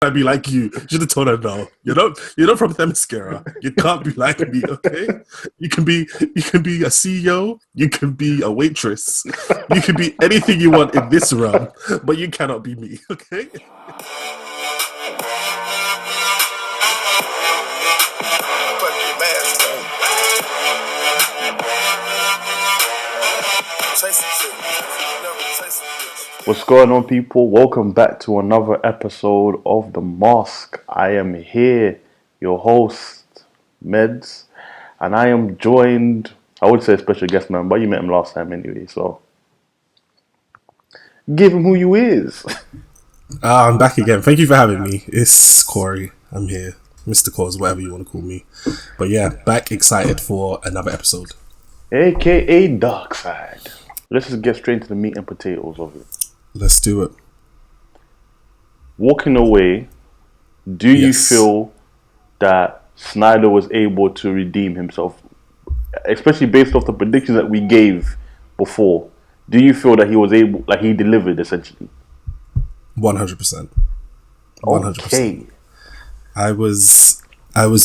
I be like you. You should have told her no. You're not from Themyscira. You can't be like me, okay? You can be a CEO, you can be a waitress, you can be anything you want in this realm, but you cannot be me, okay? What's going on, people? Welcome back to another episode of The Mask. I am here, your host, Meds, and I am joined, I would say a special guest man, but you met him last time anyway, so give him who you is. I'm back again. Thank you for having me. It's Corey. I'm here. Mr. Cause, whatever you want to call me. But yeah, back excited for another episode. AKA Dark Side. Let's just get straight into the meat and potatoes of it. Let's do it. Walking away, do you feel that Snyder was able to redeem himself? Especially based off the predictions that we gave before. Do you feel that he was able, like he delivered essentially? 100%. 100%. Okay. I was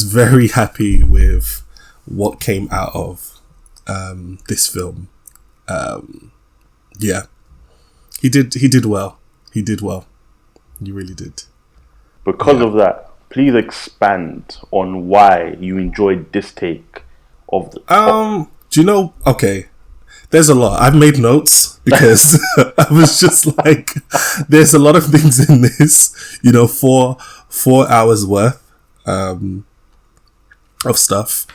very happy with what came out of this film. Yeah. He did well. He did well. He really did. Because of that, please expand on why you enjoyed this take of the... Do you know... Okay. There's a lot. I've made notes because I was just like... There's a lot of things in this. You know, 4 hours worth of stuff.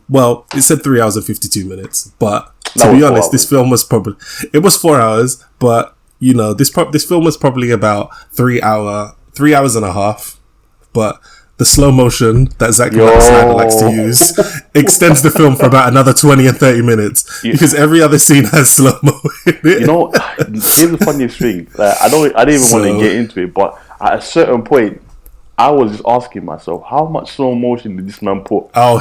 Well, it said 3 hours and 52 minutes, but... To be honest, this film was probably... It was 4 hours, but, you know, this film was probably about 3 hours and a half. But the slow motion that Zack likes to use extends the film for about another 20 and 30 minutes. Because every other scene has slow-mo in it. You know, here's the funniest thing. Like, I didn't even want to get into it, but at a certain point, I was just asking myself, how much slow motion did this man put? Oh,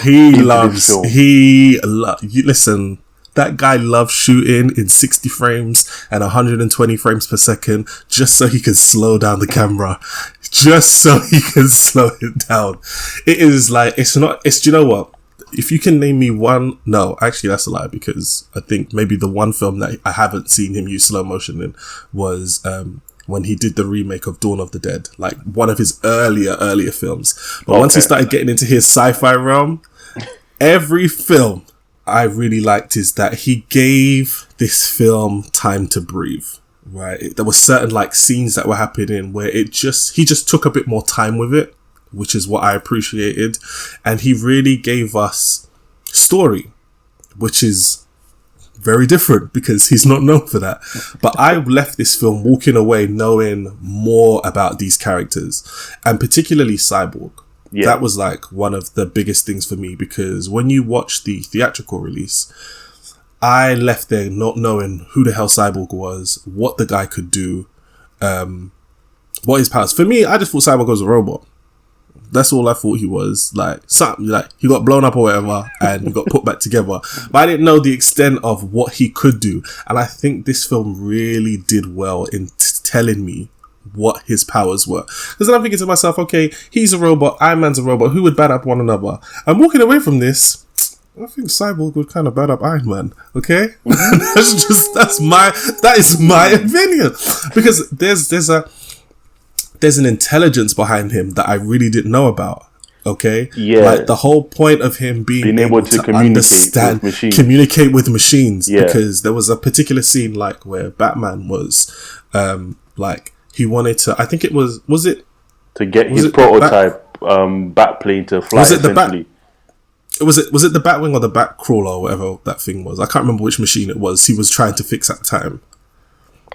listen... That guy loves shooting in 60 frames and 120 frames per second just so he can slow down the camera. Just so he can slow it down. It is like, do you know what? If you can name me one, no, actually that's a lie because I think maybe the one film that I haven't seen him use slow motion in was, when he did the remake of Dawn of the Dead, like one of his earlier films. But once he started getting into his sci-fi realm, every film I really liked is that he gave this film time to breathe, right? There were certain like scenes that were happening where he just took a bit more time with it, which is what I appreciated. And he really gave us story, which is very different because he's not known for that. But I left this film walking away knowing more about these characters and particularly Cyborg. Yeah. That was like one of the biggest things for me because when you watch the theatrical release, I left there not knowing who the hell Cyborg was, what the guy could do, what his powers. For me, I just thought Cyborg was a robot. That's all I thought he was. Like something like he got blown up or whatever and he got put back together. But I didn't know the extent of what he could do. And I think this film really did well in telling me what his powers were. Because then I'm thinking to myself, okay, he's a robot, Iron Man's a robot, who would bat up one another? I'm walking away from this, I think Cyborg would kind of bat up Iron Man, okay? That is my opinion. Because there's an intelligence behind him that I really didn't know about. Okay? Yeah. Like the whole point of him being able to communicate with machines. Yeah. Because there was a particular scene like where Batman was like he wanted to, I think it was it? To get his prototype bat plane to fly, was it essentially. Was it the Batwing or the Batcrawler or whatever that thing was? I can't remember which machine it was he was trying to fix at the time.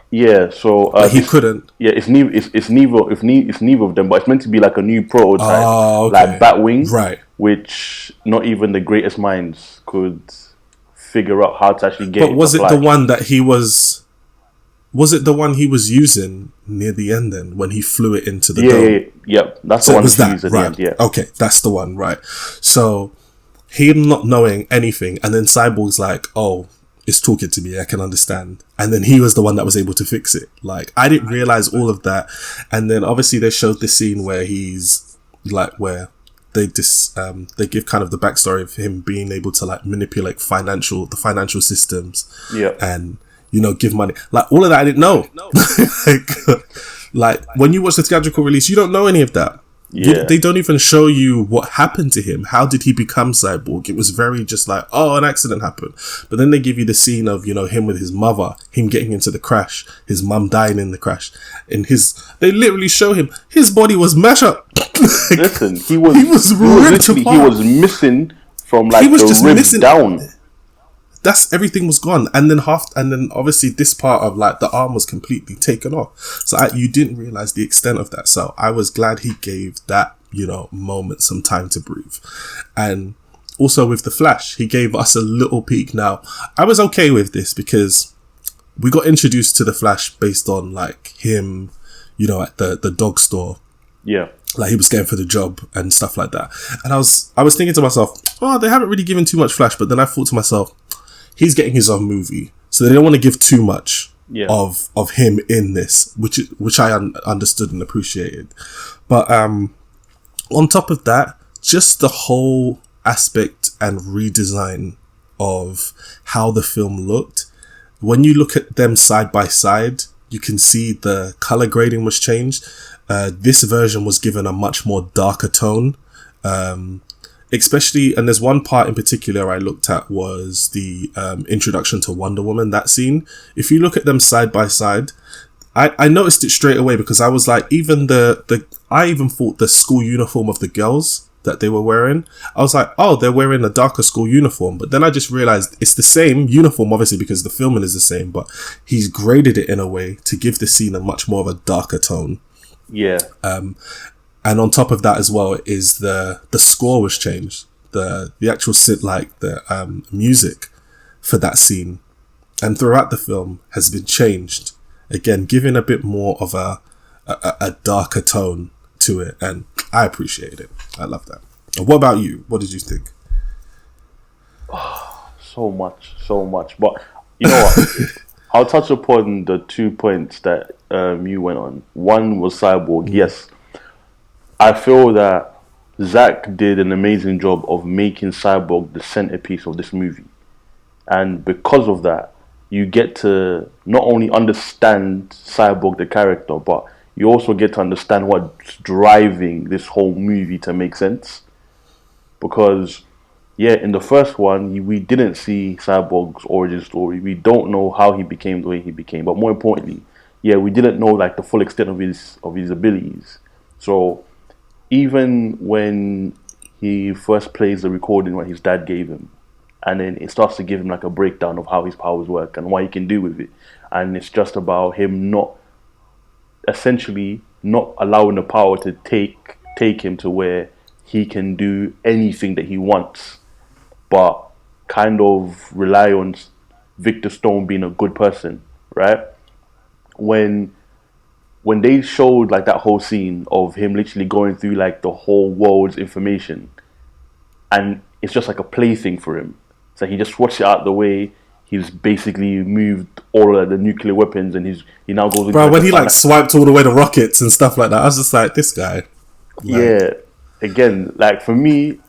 Yeah, so he couldn't. Yeah, it's neither of them, but it's meant to be like a new prototype, like Batwing, right? Which not even the greatest minds could figure out how to actually get. But was it the one that he was? Was it the one he was using near the end then when he flew it into the dome? Yeah. That's the one he used at the end. Yeah. Okay, that's the one, right? So him not knowing anything, and then Cyborg's like, "Oh, is talking to me, I can understand. And then he was the one that was able to fix it. Like, I didn't realize all of that. And then obviously they showed the scene where he's like, where they give kind of the backstory of him being able to like manipulate the financial systems. Yeah. And, you know, give money. Like, all of that I didn't know. like when you watch the theatrical release, you don't know any of that. Yeah. They don't even show you what happened to him. How did he become cyborg? It was very just like, oh, an accident happened. But then they give you the scene of, you know, him with his mother, him getting into the crash, his mum dying in the crash. And they literally show him, his body was mashed up. Listen, he was ripped apart. He was missing from like the ribs down. That's everything was gone, and then obviously this part of like the arm was completely taken off. So you didn't realize the extent of that. So I was glad he gave that, you know, moment some time to breathe. And also with the Flash, he gave us a little peek. Now I was okay with this because we got introduced to the Flash based on like him, you know, at the dog store. Yeah. Like he was going for the job and stuff like that. And I was thinking to myself, oh, they haven't really given too much Flash. But then I thought to myself, he's getting his own movie, so they don't want to give too much of him in this, which I understood and appreciated. But on top of that, just the whole aspect and redesign of how the film looked. When you look at them side by side, you can see the color grading was changed. This version was given a much more darker tone. Especially, and there's one part in particular I looked at was the introduction to Wonder Woman, that scene. If you look at them side by side, I noticed it straight away because I was like, even I even thought the school uniform of the girls that they were wearing, I was like, oh, they're wearing a darker school uniform. But then I just realized it's the same uniform, obviously, because the filming is the same, but he's graded it in a way to give the scene a much more of a darker tone. Yeah. And on top of that as well is the score was changed. The actual the music for that scene and throughout the film has been changed. Again, giving a bit more of a darker tone to it, and I appreciate it. I love that. And what about you? What did you think? Oh, so much. But you know what? I'll touch upon the 2 points that you went on. One was Cyborg. Yes. I feel that Zack did an amazing job of making Cyborg the centerpiece of this movie. And because of that, you get to not only understand Cyborg the character, but you also get to understand what's driving this whole movie to make sense. Because, yeah, in the first one, we didn't see Cyborg's origin story. We don't know how he became the way he became. But more importantly, yeah, we didn't know like the full extent of his abilities. So even when he first plays the recording what his dad gave him, and then it starts to give him like a breakdown of how his powers work and what he can do with it, and it's just about him not allowing the power to take him to where he can do anything that he wants, but kind of rely on Victor Stone being a good person, right? When they showed like that whole scene of him literally going through like the whole world's information, and it's just like a plaything for him. So he just watched it out the way. He's basically moved all of the nuclear weapons, and he now goes. Bro, when he like swiped all the way the rockets and stuff like that, I was just like, this guy. Yeah, again, like for me,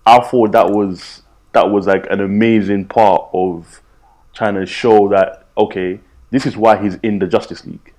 I thought that was like an amazing part of trying to show that okay, this is why he's in the Justice League.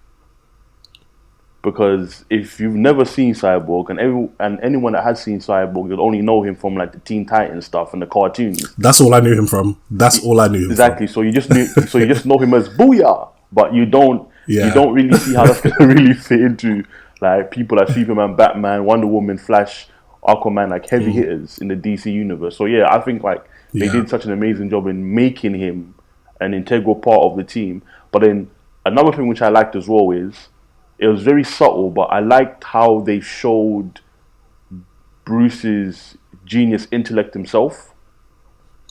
Because if you've never seen Cyborg, and anyone that has seen Cyborg, you'll only know him from like the Teen Titans stuff and the cartoons. That's all I knew him from. Exactly. So you just know him as Booyah, but you don't really see how that's gonna really fit into like people like Superman, Batman, Wonder Woman, Flash, Aquaman, like heavy hitters in the DC universe. So yeah, I think like they did such an amazing job in making him an integral part of the team. But then another thing which I liked as well is, it was very subtle, but I liked how they showed Bruce's genius intellect himself.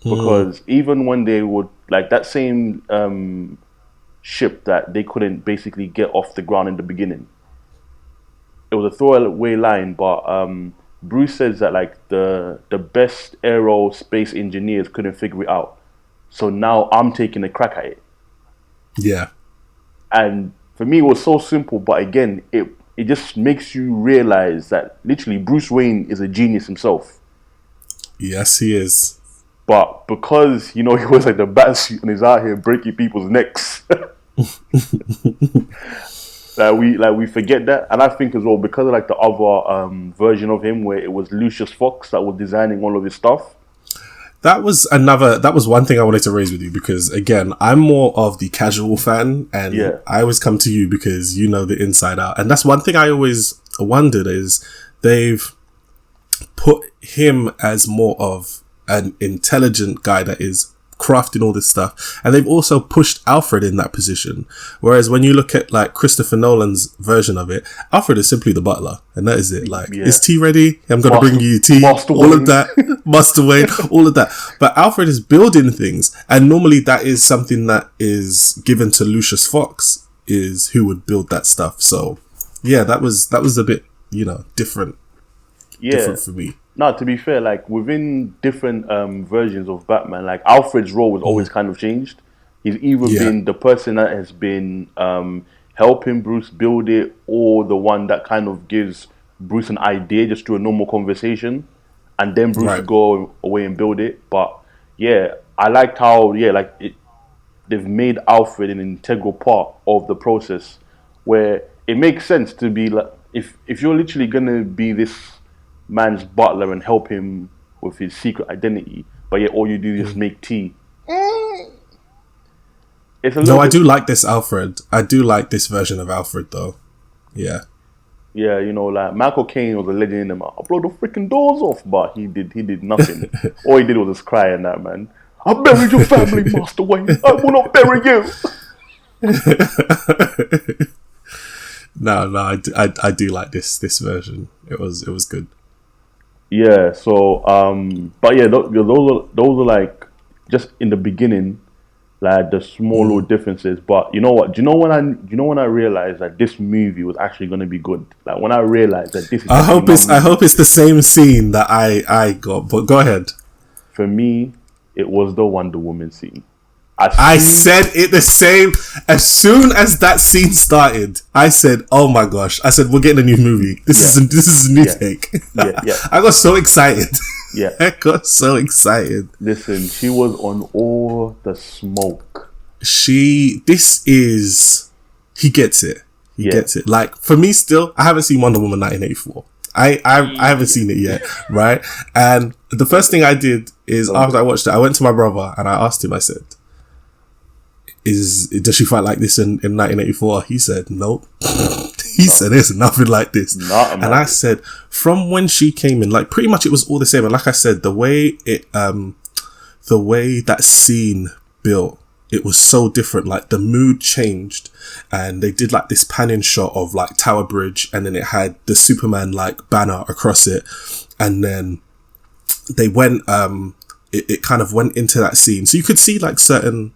Because even when they would, like that same ship that they couldn't basically get off the ground in the beginning, it was a throwaway line, but Bruce says that like the best aerospace engineers couldn't figure it out. so now I'm taking a crack at it. Yeah. And for me, it was so simple, but again, it just makes you realize that literally Bruce Wayne is a genius himself. Yes, he is. But because, he wears like the bat suit and he's out here breaking people's necks, we forget that. And I think as well, because of like the other version of him where it was Lucius Fox that was designing all of his stuff. That was one thing I wanted to raise with you, because again, I'm more of the casual fan, and I always come to you because you know the inside out. And that's one thing I always wondered, is they've put him as more of an intelligent guy that is crafting all this stuff, and they've also pushed Alfred in that position, whereas when you look at like Christopher Nolan's version of it, Alfred is simply the butler, and that is it. Like, is tea ready? I'm gonna bring you tea. All of that, Master Wayne, all of that. But Alfred is building things, and normally that is something that is given to Lucius Fox, is who would build that stuff. So yeah, that was a bit different for me. No, to be fair, like within different versions of Batman, like Alfred's role was always kind of changed. He's either been the person that has been helping Bruce build it, or the one that kind of gives Bruce an idea just through a normal conversation, and then Bruce would go away and build it. But yeah, I liked how they've made Alfred an integral part of the process, where it makes sense to be like, if you're literally gonna be this man's butler and help him with his secret identity, but yet all you do is make tea. I do like this Alfred. I do like this version of Alfred, though. Yeah. Yeah, like Michael Caine was a legend in him. I blow the freaking doors off, but he did nothing. All he did was just cry in that, man. I buried your family, Master Wayne. I will not bury you. No, I do like this version. It was good. Yeah, so but yeah, those are like just in the beginning, like the small little differences. But you know what? Do you know when I realized that this movie was actually going to be good? Like when I realized that this is I hope it's the same scene that I got. But go ahead. For me, it was the Wonder Woman scene. I said it the same. As soon as that scene started, I said, "Oh my gosh!" I said, "We're getting a new movie. This is a new take." I got so excited. Yeah, I got so excited. Listen, she was on all the smoke. He gets it. He gets it. Like for me, still, I haven't seen Wonder Woman 1984. I haven't seen it yet, right? And the first thing I did is after I watched it, I went to my brother and I asked him. I said, does she fight like this in 1984? He said, nope. He said, there's nothing like this. And I said, from when she came in, like pretty much it was all the same. And like I said, the way that scene built, it was so different. Like the mood changed, and they did like this panning shot of like Tower Bridge, and then it had the Superman like banner across it, and then they went it kind of went into that scene, so you could see like certain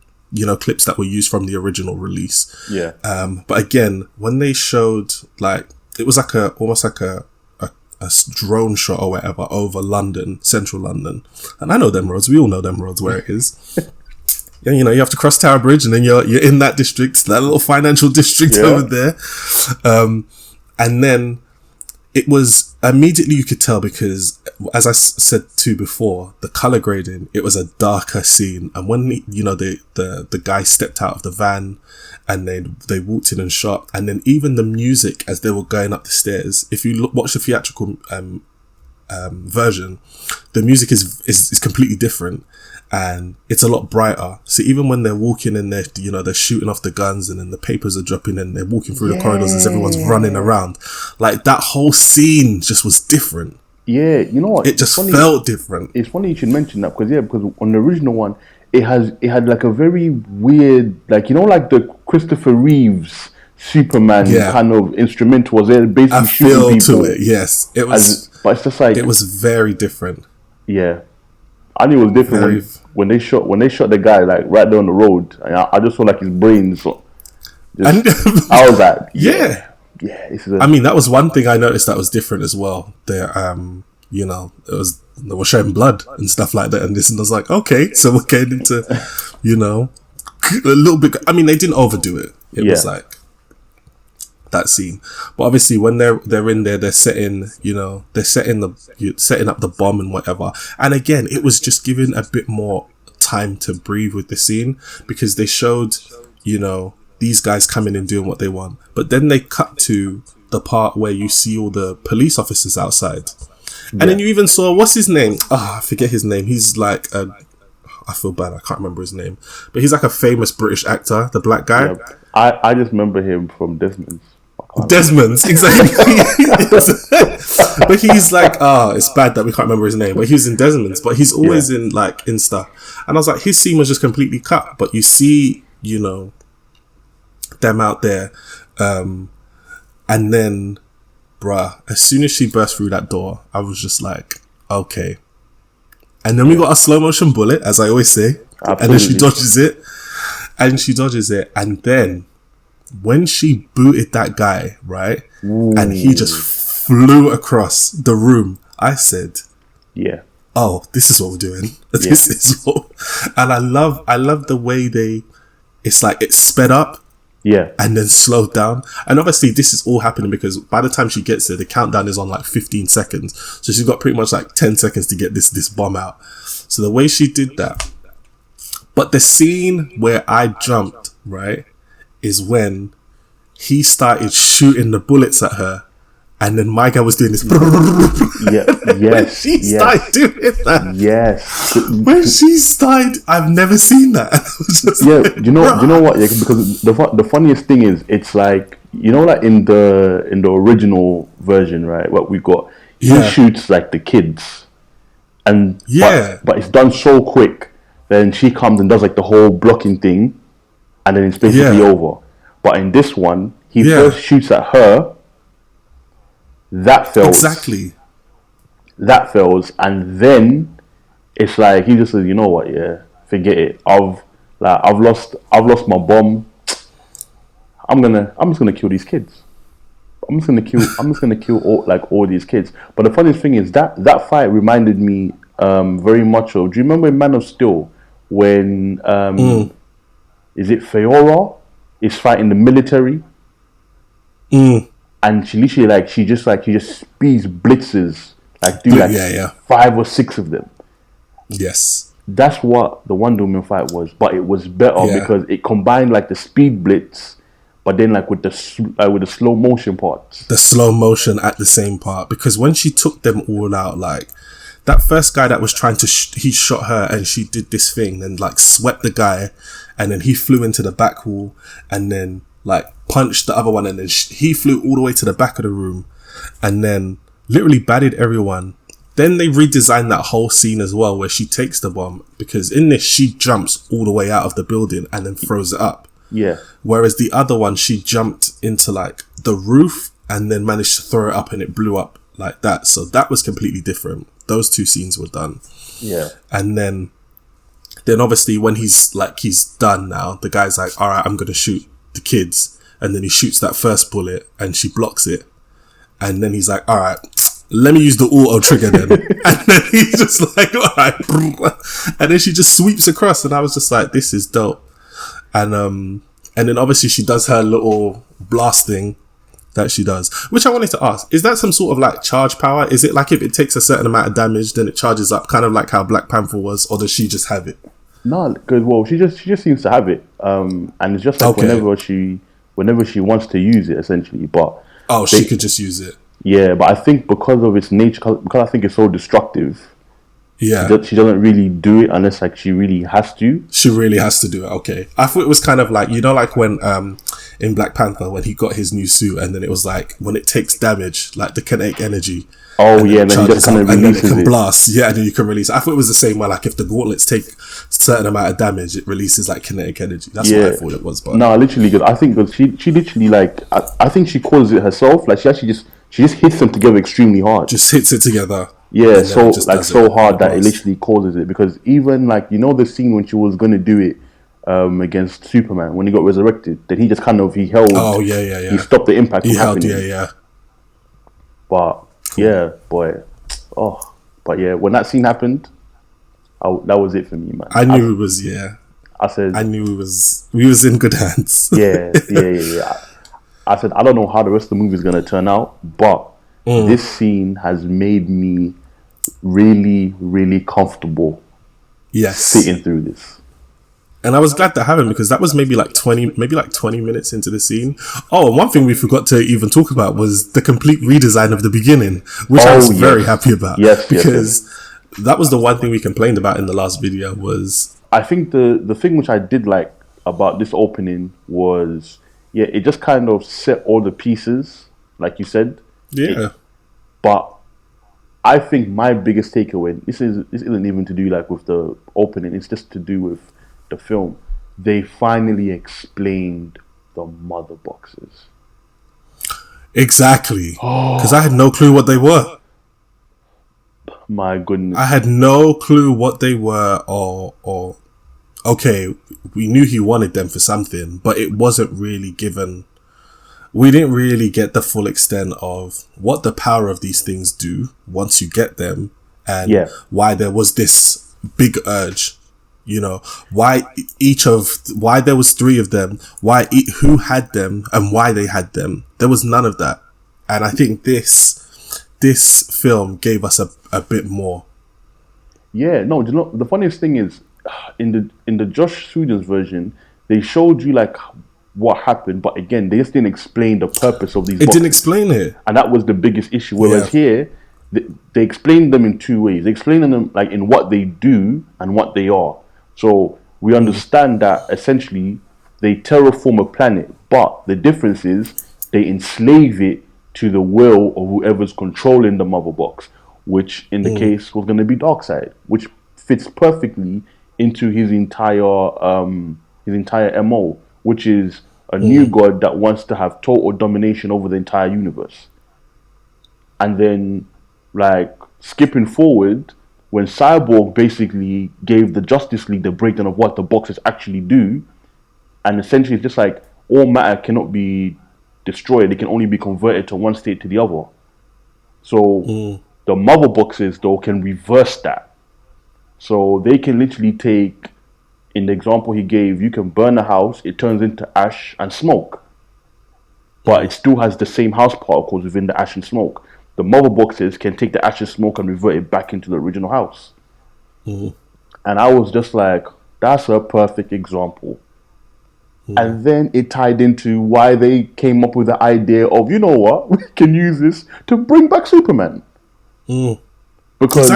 clips that were used from the original release. Yeah. But again, when they showed like it was like almost like a drone shot or whatever over London, central London, and I know them roads. We all know them roads where it is. And, you have to cross Tower Bridge, and then you're in that district, that little financial district over there. And then it was immediately you could tell, because as I said too before, the color grading, it was a darker scene. And when the guy stepped out of the van and they walked in and shot, and then even the music as they were going up the stairs, if you watch the theatrical version, the music is completely different. And it's a lot brighter. So even when they're walking in there, they're shooting off the guns, and then the papers are dropping, and they're walking through the corridors as everyone's running around. Like that whole scene just was different. Yeah, you know what? It just felt different. It's funny you should mention that, because on the original one, it had like a very weird, like like the Christopher Reeves Superman kind of instrumental was there, basically shooting people. To it, yes. It was, but it's just like it was very different. Yeah. I knew it was different when they shot the guy like right there on the road. And I just saw like his brains. I was like, yeah. This is I mean, that was one thing I noticed that was different as well. they were showing blood and stuff like that, and this, and I was like, okay, so we're getting into, a little bit. I mean, they didn't overdo it. It was like that scene, but obviously when they're in there, they're setting up the bomb and whatever. And again, it was just giving a bit more time to breathe with the scene, because they showed, these guys coming and doing what they want, but then they cut to the part where you see all the police officers outside, and then you even saw, what's his name? I forget his name. He's like I feel bad, I can't remember his name, but he's like a famous British actor, the black guy. I just remember him from Desmond's, exactly. But he's like, it's bad that we can't remember his name, but he was in Desmond's, but he's always in like in stuff. And I was like, his scene was just completely cut, but you see, them out there, and then, bruh, as soon as she burst through that door, I was just like, okay. And then we got a slow motion bullet, as I always say. Absolutely. And then she dodges it, and then when she booted that guy, right, and he just flew across the room, I said, oh, this is what we're doing. This is what, and I love the way it's like it sped up, and then slowed down. And obviously this is all happening because by the time she gets there, the countdown is on like 15 seconds. So she's got pretty much like 10 seconds to get this bomb out. So the way she did that. But the scene where I jumped, right, is when he started shooting the bullets at her, and then my guy was doing this. When she started doing that. When she started, I've never seen that. You know what? Yeah, because the funniest thing is, it's like, like in the original version, right? What we got, he shoots like the kids, and but it's done so quick. Then she comes and does like the whole blocking thing, and then it's basically over. But in this one, he first shoots at her. That fails. Exactly. That fails, and then it's like he just says, "You know what? Yeah, forget it. I've lost my bomb. I'm just gonna kill these kids. I'm just gonna kill all these kids." But the funniest thing is that fight reminded me very much of. Do you remember in Man of Steel when is it Feora is fighting the military? And she literally she just speeds blitzes, do 5 or 6 of them. Yes. That's what the Wonder Woman fight was, but it was better because it combined like the speed blitz, but then like with the slow motion parts. The slow motion at the same part, because when she took them all out, like that first guy that was trying to, he shot her and she did this thing and like swept the guy, and then he flew into the back wall and then like punched the other one, and then he flew all the way to the back of the room and then literally badded everyone. Then they redesigned that whole scene as well where she takes the bomb, because in this she jumps all the way out of the building and then throws it up. Yeah. Whereas the other one, she jumped into like the roof and then managed to throw it up and it blew up like that. So that was completely different. Those two scenes were done. Yeah. And then obviously when he's done now, the guy's like, all right, I'm going to shoot the kids. And then he shoots that first bullet and she blocks it. And then he's like, all right, let me use the auto trigger then. And then he's just like, all right. And then she just sweeps across. And I was just like, this is dope. And then obviously she does her little blast thing that she does, which I wanted to ask, is that some sort of like charge power? Is it like if it takes a certain amount of damage, then it charges up, kind of like how Black Panther was, or does she just have it? No, because she just seems to have it. And it's just like whenever she wants to use it, essentially. But she could just use it. Yeah, but I think because of its nature, because I think it's so destructive, she doesn't really do it unless like she really has to. She really has to do it. Okay, I thought it was kind of like, like when in Black Panther when he got his new suit, and then it was like when it takes damage, like the kinetic energy. Oh yeah, and then he just kind of releases it. And then it can blast. Yeah, and then you can release. I thought it was the same way. Like if the gauntlets take a certain amount of damage, it releases like kinetic energy. That's what I thought it was. But no, literally, because I think because she literally like I think she causes it herself. Like she actually she just hits them together extremely hard. Just hits it together. Yeah, so hard that it literally causes it. Because even like the scene when she was gonna do it against Superman when he got resurrected, that he just he held. Oh yeah. He stopped the impact. He held. Yeah. But yeah, boy, Oh, but yeah, when that scene happened, that was it for me, man. I knew it was, yeah. I said, I knew we was in good hands. yeah. I said, I don't know how the rest of the movie is going to turn out, but this scene has made me really, really comfortable sitting through this. And I was glad that happened because that was maybe like 20 minutes into the scene. Oh, and one thing we forgot to even talk about was the complete redesign of the beginning, which I was very happy about. Because that was the one thing we complained about in the last video was... I think the thing which I did like about this opening was, it just kind of set all the pieces, like you said. But I think my biggest takeaway, this isn't even to do like with the opening, it's just to do with the film. They finally explained the mother boxes. Exactly. Because I had no clue what they were. My goodness. I had no clue what they were or okay, we knew he wanted them for something, but it wasn't really given. We didn't really get the full extent of what the power of these things do once you get them, and why there was this big urge. You know, why there was 3 of them, who had them, and why they had them. There was none of that, and I think this film gave us a bit more. Yeah, no, the funniest thing is, in the Josh Whedon's version, they showed you like what happened, but again, they just didn't explain the purpose of these boxes. Didn't explain it, and that was the biggest issue. Whereas here, they explained them in 2 ways. They explained them like in what they do and what they are. So we understand that essentially they terraform a planet, but the difference is they enslave it to the will of whoever's controlling the mother box, which in the case was going to be Darkseid, which fits perfectly into his entire MO, which is a new god that wants to have total domination over the entire universe. And then, like, skipping forward, when Cyborg basically gave the Justice League the breakdown of what the boxes actually do, and essentially it's just like all matter cannot be destroyed, it can only be converted to one state to the other. So the mother boxes though can reverse that. So they can literally take, in the example he gave, you can burn a house, it turns into ash and smoke, but it still has the same house particles within the ash and smoke. The mother boxes can take the ash and smoke and revert it back into the original house. And I was just like, that's a perfect example. And then it tied into why they came up with the idea of, you know what, we can use this to bring back Superman. Because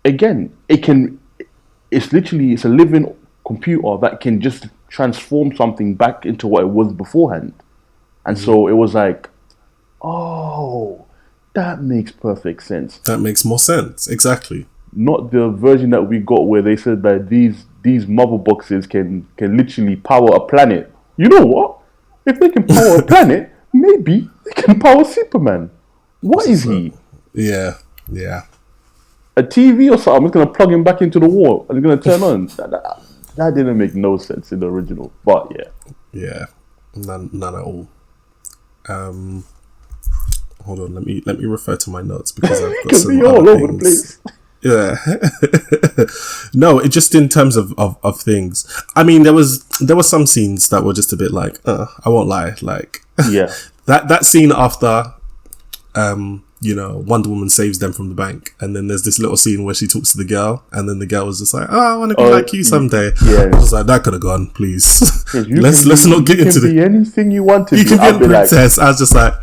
again, it's a living computer that can just transform something back into what it was beforehand. And so it was like, oh, that makes perfect sense. That makes more sense. Exactly. Not the version that we got where they said that these mother boxes can literally power a planet. You know what? If they can power a planet, maybe they can power Superman. What is he? Yeah. A TV or something? I'm just going to plug him back into the wall and it's going to turn on. That didn't make no sense in the original. But yeah. None at all. Hold on, let me refer to my notes because I've got some all over the place. Yeah. No, it just in terms of things. I mean, there was some scenes that were just a bit like, I won't lie, like that scene after Wonder Woman saves them from the bank, and then there's this little scene where she talks to the girl, and then the girl was just like, I want to be like you someday. I was like, that could have gone, please. Let's not get into it. Anything you want to you can be a princess. I was just like,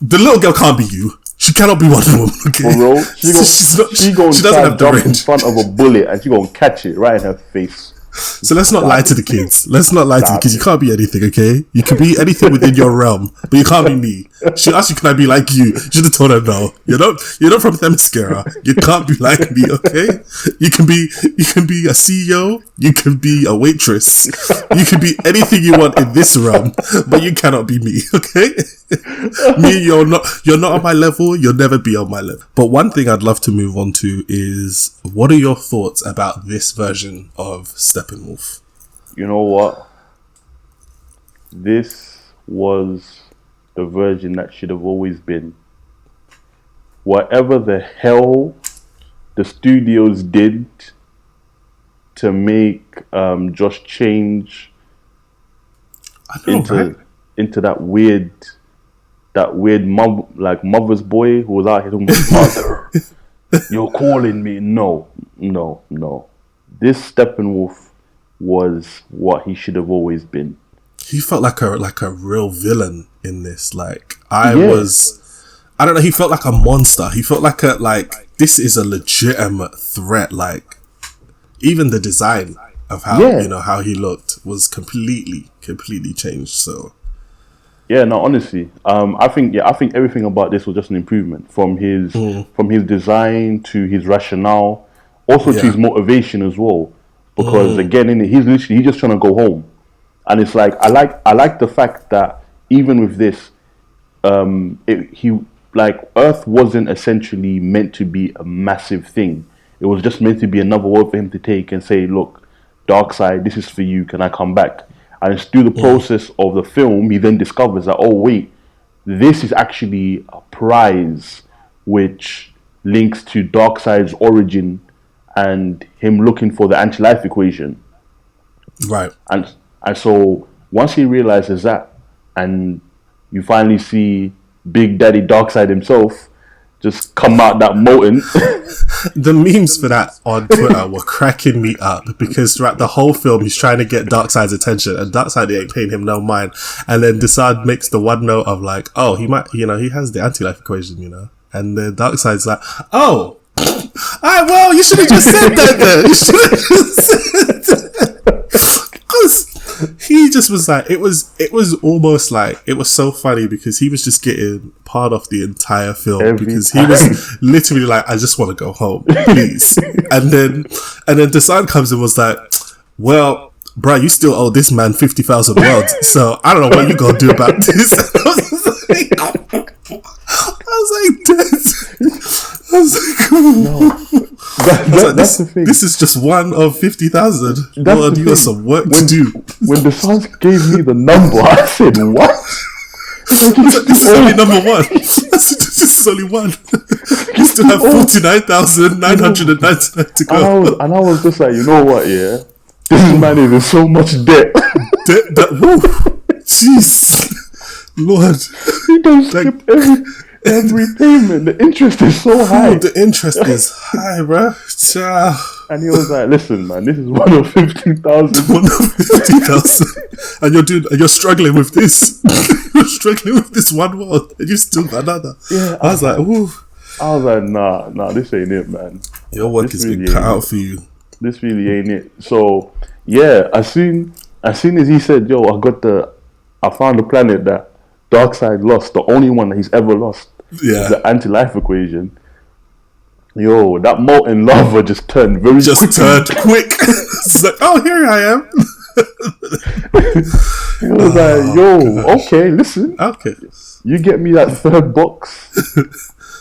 the little girl can't be you. She cannot be Wonder Woman. Okay, bro, she doesn't have the range in front of a bullet, and she gonna catch it right in her face. So let's not lie to the kids. Let's not lie to the kids. You can't be anything, okay? You can be anything within your realm, but you can't be me. She asked you, can I be like you? You should have told her no. You're not from Themyscira. You can't be like me, okay? You can be a CEO. You can be a waitress. You can be anything you want in this realm, but you cannot be me, okay? Me, you're not on my level. You'll never be on my level. But one thing I'd love to move on to is, what are your thoughts about this version of Steppenwolf? You know what? This was the version that should have always been. whatever the hell the studios did to make Josh change I know, right? into that weird mother's boy who was out here talking about mother. You're calling me? No. This Steppenwolf was what he should have always been. He felt like a real villain in this. Like I don't know. He felt like a monster. He felt like this is a legitimate threat. Like even the design of how how he looked was completely changed. So yeah, no, honestly, I think everything about this was just an improvement from his design to his rationale, also to his motivation as well. Because again, he's just trying to go home, and it's like I like the fact that even with this, Earth wasn't essentially meant to be a massive thing. It was just meant to be another world for him to take and say, look, Darkseid, this is for you. Can I come back? And it's through the process of the film, he then discovers that, oh wait, this is actually a prize which links to Darkseid's origin and him looking for the anti-life equation. Right. And so once he realizes that, and you finally see Big Daddy Darkseid himself just come out that molten. The memes for that on Twitter were cracking me up because throughout the whole film he's trying to get Darkseid's attention and Darkseid ain't paying him no mind, and then Desaad makes the one note of like, oh, he might, he has the anti-life equation, and then Darkseid's like, oh, alright, well, you should have just said that then. You should have just said that. He just was like, it was almost like, it was so funny because he was just getting part of the entire film because he was literally like, I just want to go home, please. and then Desaad comes and was like, well, bro, you still owe this man 50,000 worlds, so I don't know what you gonna do about this. I was like, no. That's the thing. This is just one of 50,000. Lord, you got some work to do. When the Suns gave me the number, I said, what? This is only number one. This is only one. You still have 49,999 to go. And I was just like, you know what, yeah? This man is in so much debt. Jeez. Lord. He don't skip every payment. The interest is so high. The interest is high, bro. Ciao. And he was like, listen, man, this is one of 15,000. One of 15,000. And you're struggling with this. You're struggling with this one world. And you still got another. Yeah. I was like, ooh. I was like, nah, this ain't it, man. Your work has been cut out for you. This really ain't it. So, yeah, as soon as he said, yo, I found the planet that Darkseid lost, the only one that he's ever lost. Yeah. The anti-life equation. Yo, that molten lava just turned quick. It's like, oh, here I am. He was like, yo, okay, listen. Okay. You get me that third box,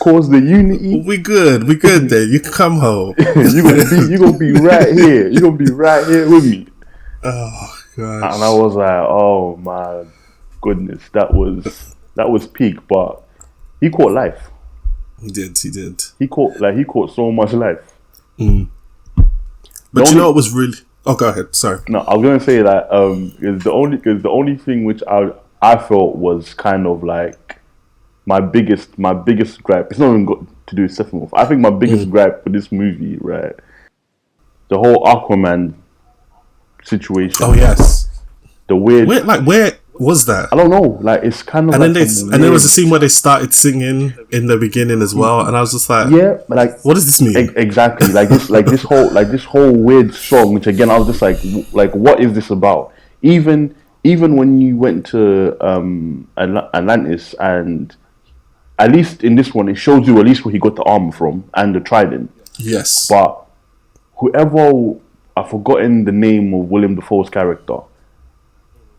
cause the unity. We good then. You can come home. You're gonna be right here. You're gonna be right here with me. Oh, gosh. And I was like, oh my goodness, that was peak, but he caught life. He did. He caught so much life. Mm. But you know what was really? Oh, go ahead. Sorry. No, I was gonna say that is the only thing which I felt was kind of like my biggest gripe. It's not even got to do with Steppenwolf. I think my biggest gripe for this movie, right? The whole Aquaman situation. Oh yes. The weird. Where was that? I don't know. Like it's kind of. And then there was a scene where they started singing in the beginning as well, and I was just like, yeah, like what does this mean? Exactly. This whole weird song, which again I was just like, what is this about? Even when you went to Atlantis, and at least in this one, it shows you at least where he got the armor from and the trident. Yes. But whoever, I've forgotten the name of William Dafoe's character.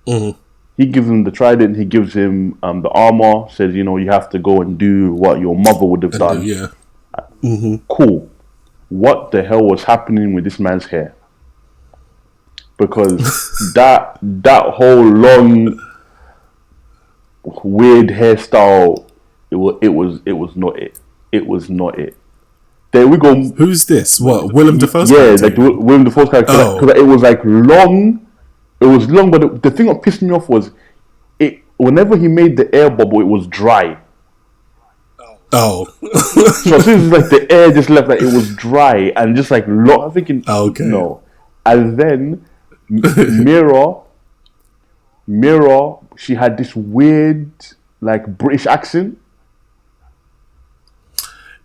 Mm-hmm. He gives him the trident, he gives him the armor, says, you have to go and do what your mother would have done. Yeah. Mm-hmm. Cool. What the hell was happening with this man's hair? Because that whole long, weird hairstyle, it was not it. it was not it. There we go. Who's this? What, Willem Dafoe's Yeah, character? like Willem Dafoe's character. Oh. Because it was like long. It was long, but the thing that pissed me off was it. Whenever he made the air bubble, it was dry. Oh. So as soon as like the air just left, like it was dry and just like long. I'm thinking, Okay. no. And then Mira, she had this weird like British accent.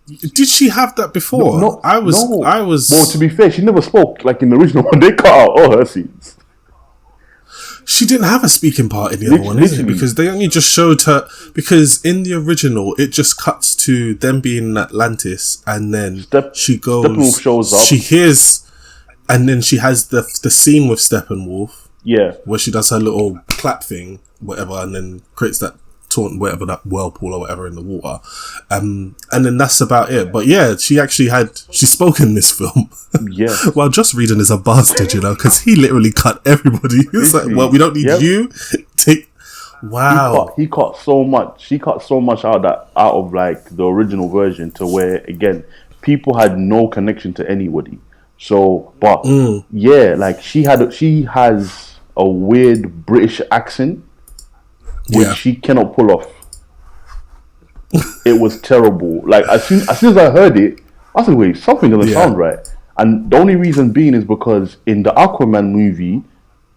Did she have that before? No, I was. Well, to be fair, she never spoke like in the original one. They cut out all her scenes. She didn't have a speaking part in the other one, is it? Because they only just showed her. Because in the original, it just cuts to them being in Atlantis, and then she goes. Steppenwolf shows up. She hears, and then she has the scene with Steppenwolf. Yeah, where she does her little clap thing, whatever, and then creates that taunt, whatever, that whirlpool or whatever in the water, and then that's about it. But yeah, she spoke in this film. Yeah. Well, Joss Whedon is a bastard, because he literally cut everybody. He's like, well, we don't need you. Wow. He cut so much. She cut so much out of like the original version to where again people had no connection to anybody. So, but yeah, like she has a weird British accent which she cannot pull off. It was terrible. Like as soon as I heard it, I said, "Wait, something doesn't sound right." And the only reason being is because in the Aquaman movie,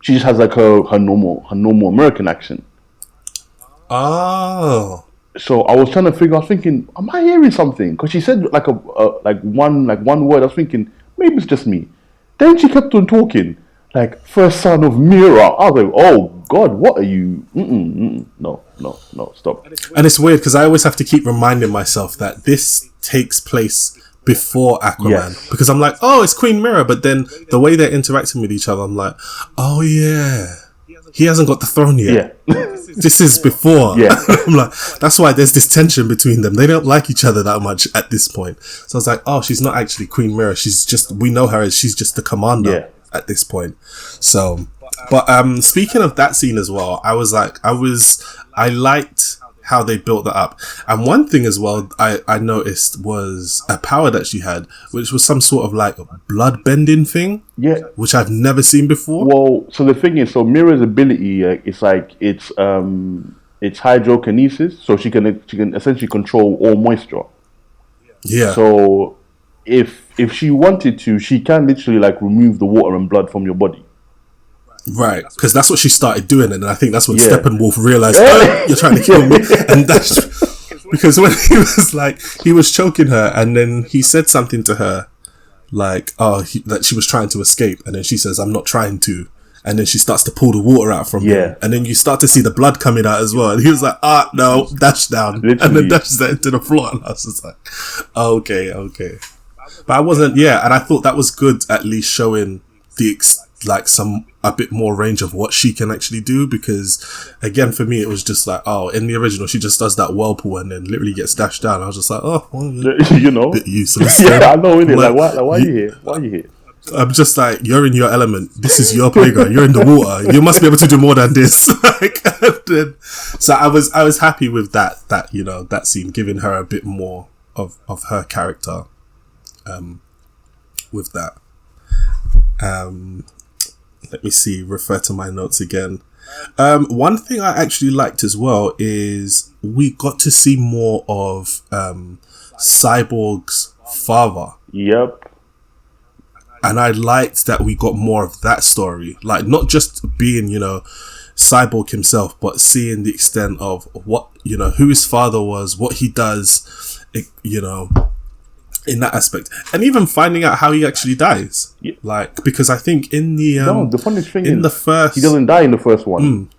she just has like her normal American accent. Oh. So I was thinking, am I hearing something? Because she said like one word. I was thinking maybe it's just me. Then she kept on talking like first son of Mira. I was like, oh God, what are you? No, stop. And it's weird because I always have to keep reminding myself that this takes place before Aquaman, because I'm like, oh, it's Queen Mira, but then the way they're interacting with each other, I'm like, oh yeah, he hasn't got the throne yet. Yeah. This is before. Yeah. I'm like, that's why there's this tension between them. They don't like each other that much at this point. So I was like, oh, she's not actually Queen Mira. We know her as she's just the commander at this point. So, but speaking of that scene as well, I liked how they built that up. And one thing as well I noticed was a power that she had, which was some sort of like blood bending thing. Yeah. Which I've never seen before. Well, so the thing is, Mira's ability, it's hydrokinesis, so she can essentially control all moisture. Yeah. So if she wanted to, she can literally like remove the water and blood from your body. Right, because that's what she started doing, and I think that's when Steppenwolf realized, oh, you're trying to kill me, and that's because when he was choking her, and then he said something to her, like, that she was trying to escape, and then she says, I'm not trying to, and then she starts to pull the water out from him, and then you start to see the blood coming out as well, and he was like, no, dash down, literally. And then dashes that into the floor, and I was just like, okay, but I wasn't, and I thought that was good, at least showing a bit more range of what she can actually do, because again for me it was just like, oh, in the original she just does that whirlpool and then literally gets dashed down. I was just like, oh, well, a bit useless. I know, innit? Like why are you here? I'm just like, you're in your element, this is your playground, you're in the water, you must be able to do more than this. So I was happy with that scene, giving her a bit more of her character with that. Let me see, refer to my notes again. One thing I actually liked as well is we got to see more of Cyborg's father. Yep. And I liked that we got more of that story. Like, not just being, Cyborg himself, but seeing the extent of what, who his father was, what he does, in that aspect, and even finding out how he actually dies. Yeah. Like, because I think in the the funniest thing in is the first, he doesn't die in the first one.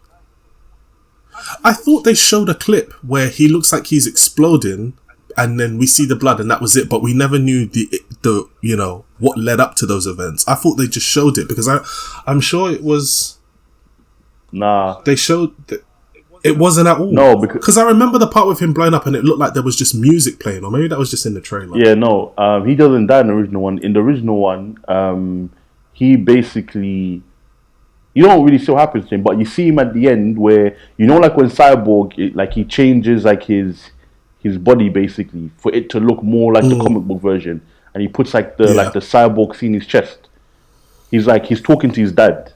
I thought they showed a clip where he looks like he's exploding, and then we see the blood, and that was it. But we never knew the what led up to those events. I thought they just showed it, because I'm sure it was. Nah, they showed that. It wasn't at all. No, because I remember the part with him blowing up and it looked like there was just music playing, or maybe that was just in the trailer. Yeah, no, he doesn't die in the original one. In the original one, he basically, you don't really see what happens to him, but you see him at the end where, like when Cyborg, he changes like his his body basically for it to look more like the comic book version, and he puts like the cyborg scene in his chest. He's talking to his dad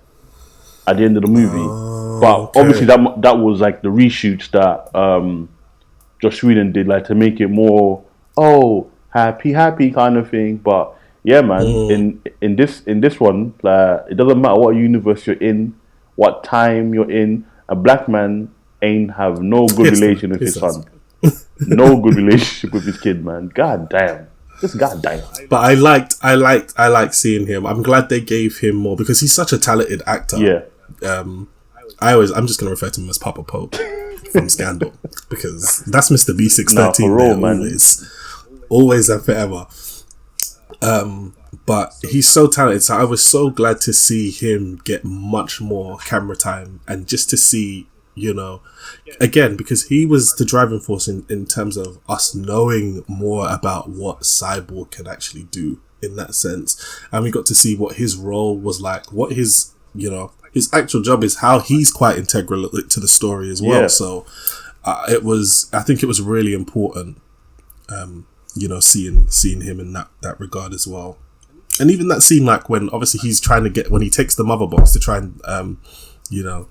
at the end of the movie, but obviously that was like the reshoots that Joss Whedon did, like to make it more happy kind of thing. But yeah, man, in this one, it doesn't matter what universe you're in, what time you're in. A black man ain't have no good relation with his son, no good relationship with his kid, man. God damn. Just goddamn. But I liked seeing him. I'm glad they gave him more because he's such a talented actor. Yeah. I'm just gonna refer to him as Papa Pope from Scandal because that's Mr. B613. For real, man. Always and forever. But he's so talented, so I was so glad to see him get much more camera time and just to see, you know, again, because he was the driving force in terms of us knowing more about what Cyborg can actually do in that sense. And we got to see what his role was like, what his, you know, his actual job is, how he's quite integral to the story as well. Yeah. So I think it was really important, you know, seeing him in that regard as well. And even that scene, like when obviously he's trying to when he takes the mother box to try and, you know,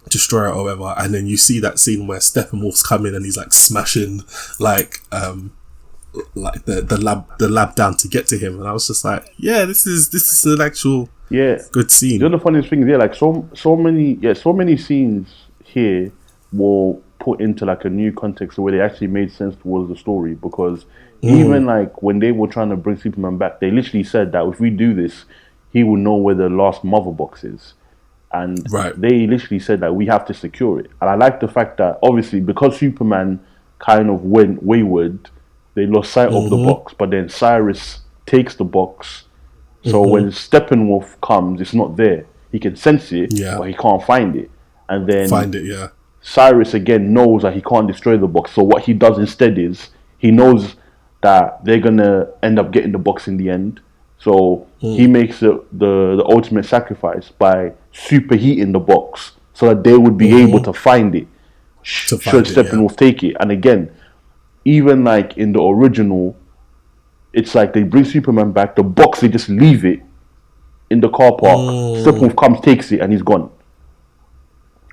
destroy it or whatever, and then you see that scene where Steppenwolf's coming and he's like smashing like the lab down to get to him, and I was just like, yeah, this is an actual good scene. You know the funniest thing is, like so many scenes here will put into like a new context where they actually made sense towards the story, because even like when they were trying to bring Superman back, they literally said that if we do this, he will know where the last mother box is. And they literally said that we have to secure it. And I like the fact that obviously because Superman kind of went wayward, they lost sight of the box, but then Cyrus takes the box. So when Steppenwolf comes, it's not there. He can sense it, but he can't find it. And then Cyrus again knows that he can't destroy the box. So what he does instead is he knows that they're going to end up getting the box in the end. So he makes the ultimate sacrifice by superheating the box so that they would be able to find it should Steppenwolf take it. And again, even like in the original, it's like they bring Superman back, the box, they just leave it in the car park. Steppenwolf comes, takes it, and he's gone.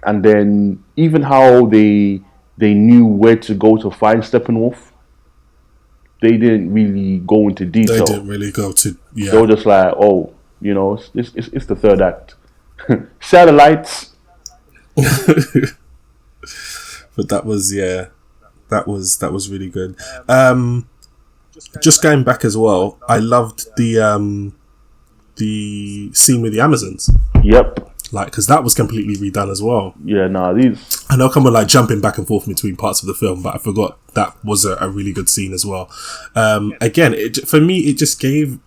And then even how they knew where to go to find Steppenwolf, they didn't really go into detail. They didn't really go to, They were just like, oh, you know, it's the third act. Satellites. But that was really good. Just going back as well, I loved the scene with the Amazons. Yep. Like, because that was completely redone as well. Yeah, these... I know I'm like jumping back and forth between parts of the film, but I forgot that was a really good scene as well. Again, for me, it just gave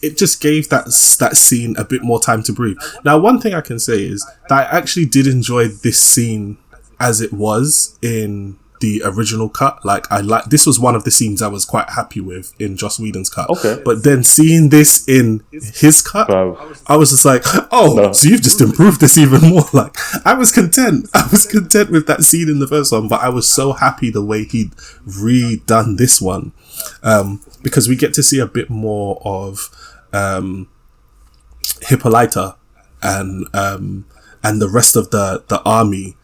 that scene a bit more time to breathe. Now, one thing I can say is that I actually did enjoy this scene as it was in the original cut. Like, this was one of the scenes I was quite happy with in Joss Whedon's cut. Okay. But then seeing this in his cut, I was just like, so you've just improved this even more. Like, I was content with that scene in the first one, but I was so happy the way he'd redone this one. Because we get to see a bit more of Hippolyta and the rest of the army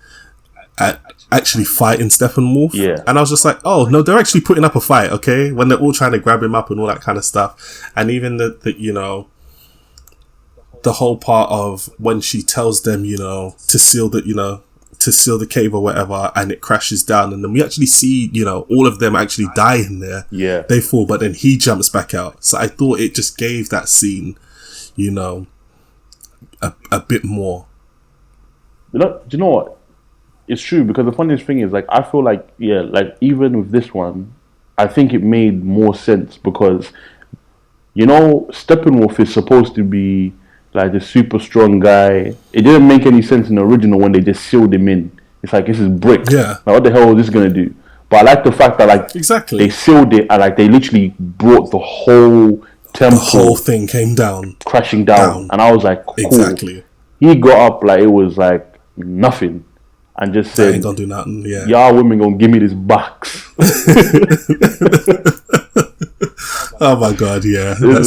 actually fighting Steppenwolf. Yeah. And I was just like, oh no, they're actually putting up a fight, okay? When they're all trying to grab him up and all that kind of stuff. And even the you know, the whole part of when she tells them, you know, to seal the cave or whatever, and it crashes down, and then we actually see, you know, all of them actually die in there. Yeah. They fall, but then he jumps back out. So I thought it just gave that scene, you know, a bit more. Do you know what? It's true, because the funniest thing is, like, I feel like, like, even with this one, I think it made more sense because, you know, Steppenwolf is supposed to be, like, the super strong guy. It didn't make any sense in the original when they just sealed him in. It's like, this is brick. Yeah. Like, what the hell is this going to do? But I like the fact that, like, they sealed it and, like, they literally brought the whole temple. The whole thing came down. Crashing down. And I was like, cool. Exactly. He got up like it was, like, nothing. and just That said, ain't gonna do nothing. Yeah. y'all women gonna give me this box. Oh my god, yeah. That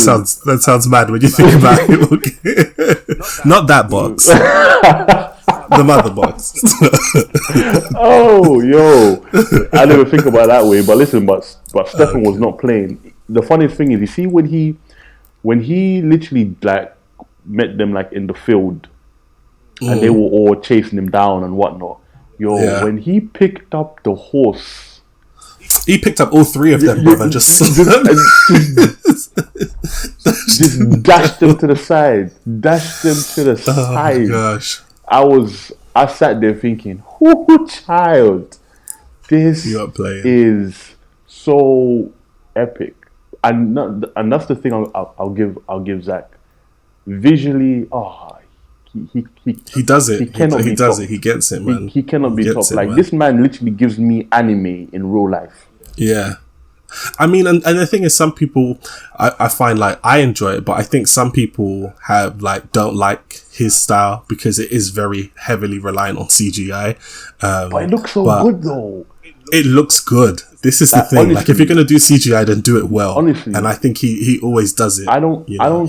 sounds mad when you think about it. Not that box. The mother box. Oh, yo. I never think about it that way. But listen, but Stefan was not playing. The funny thing is, you see, when he literally like met them like in the field and they were all chasing him down and whatnot. Yo, when he picked up the horse. He picked up all three of them, brother. Just dashed them to the side. Dashed them to the side. Oh my gosh. I sat there thinking, whoo, child, this is so epic. And that's the thing I'll give Zack. Visually, he does it. He cannot be does top. it. He gets it, man. He cannot be top. Like, man. this man literally gives me anime in real life. Yeah. I mean, and the thing is, some people, I find like, I enjoy it, but I think some people don't like his style because it is very heavily reliant on CGI. But it looks so good though. It looks good. This is the thing. Honestly, like, if you're gonna do CGI, then do it well. Honestly, and I think he always does it.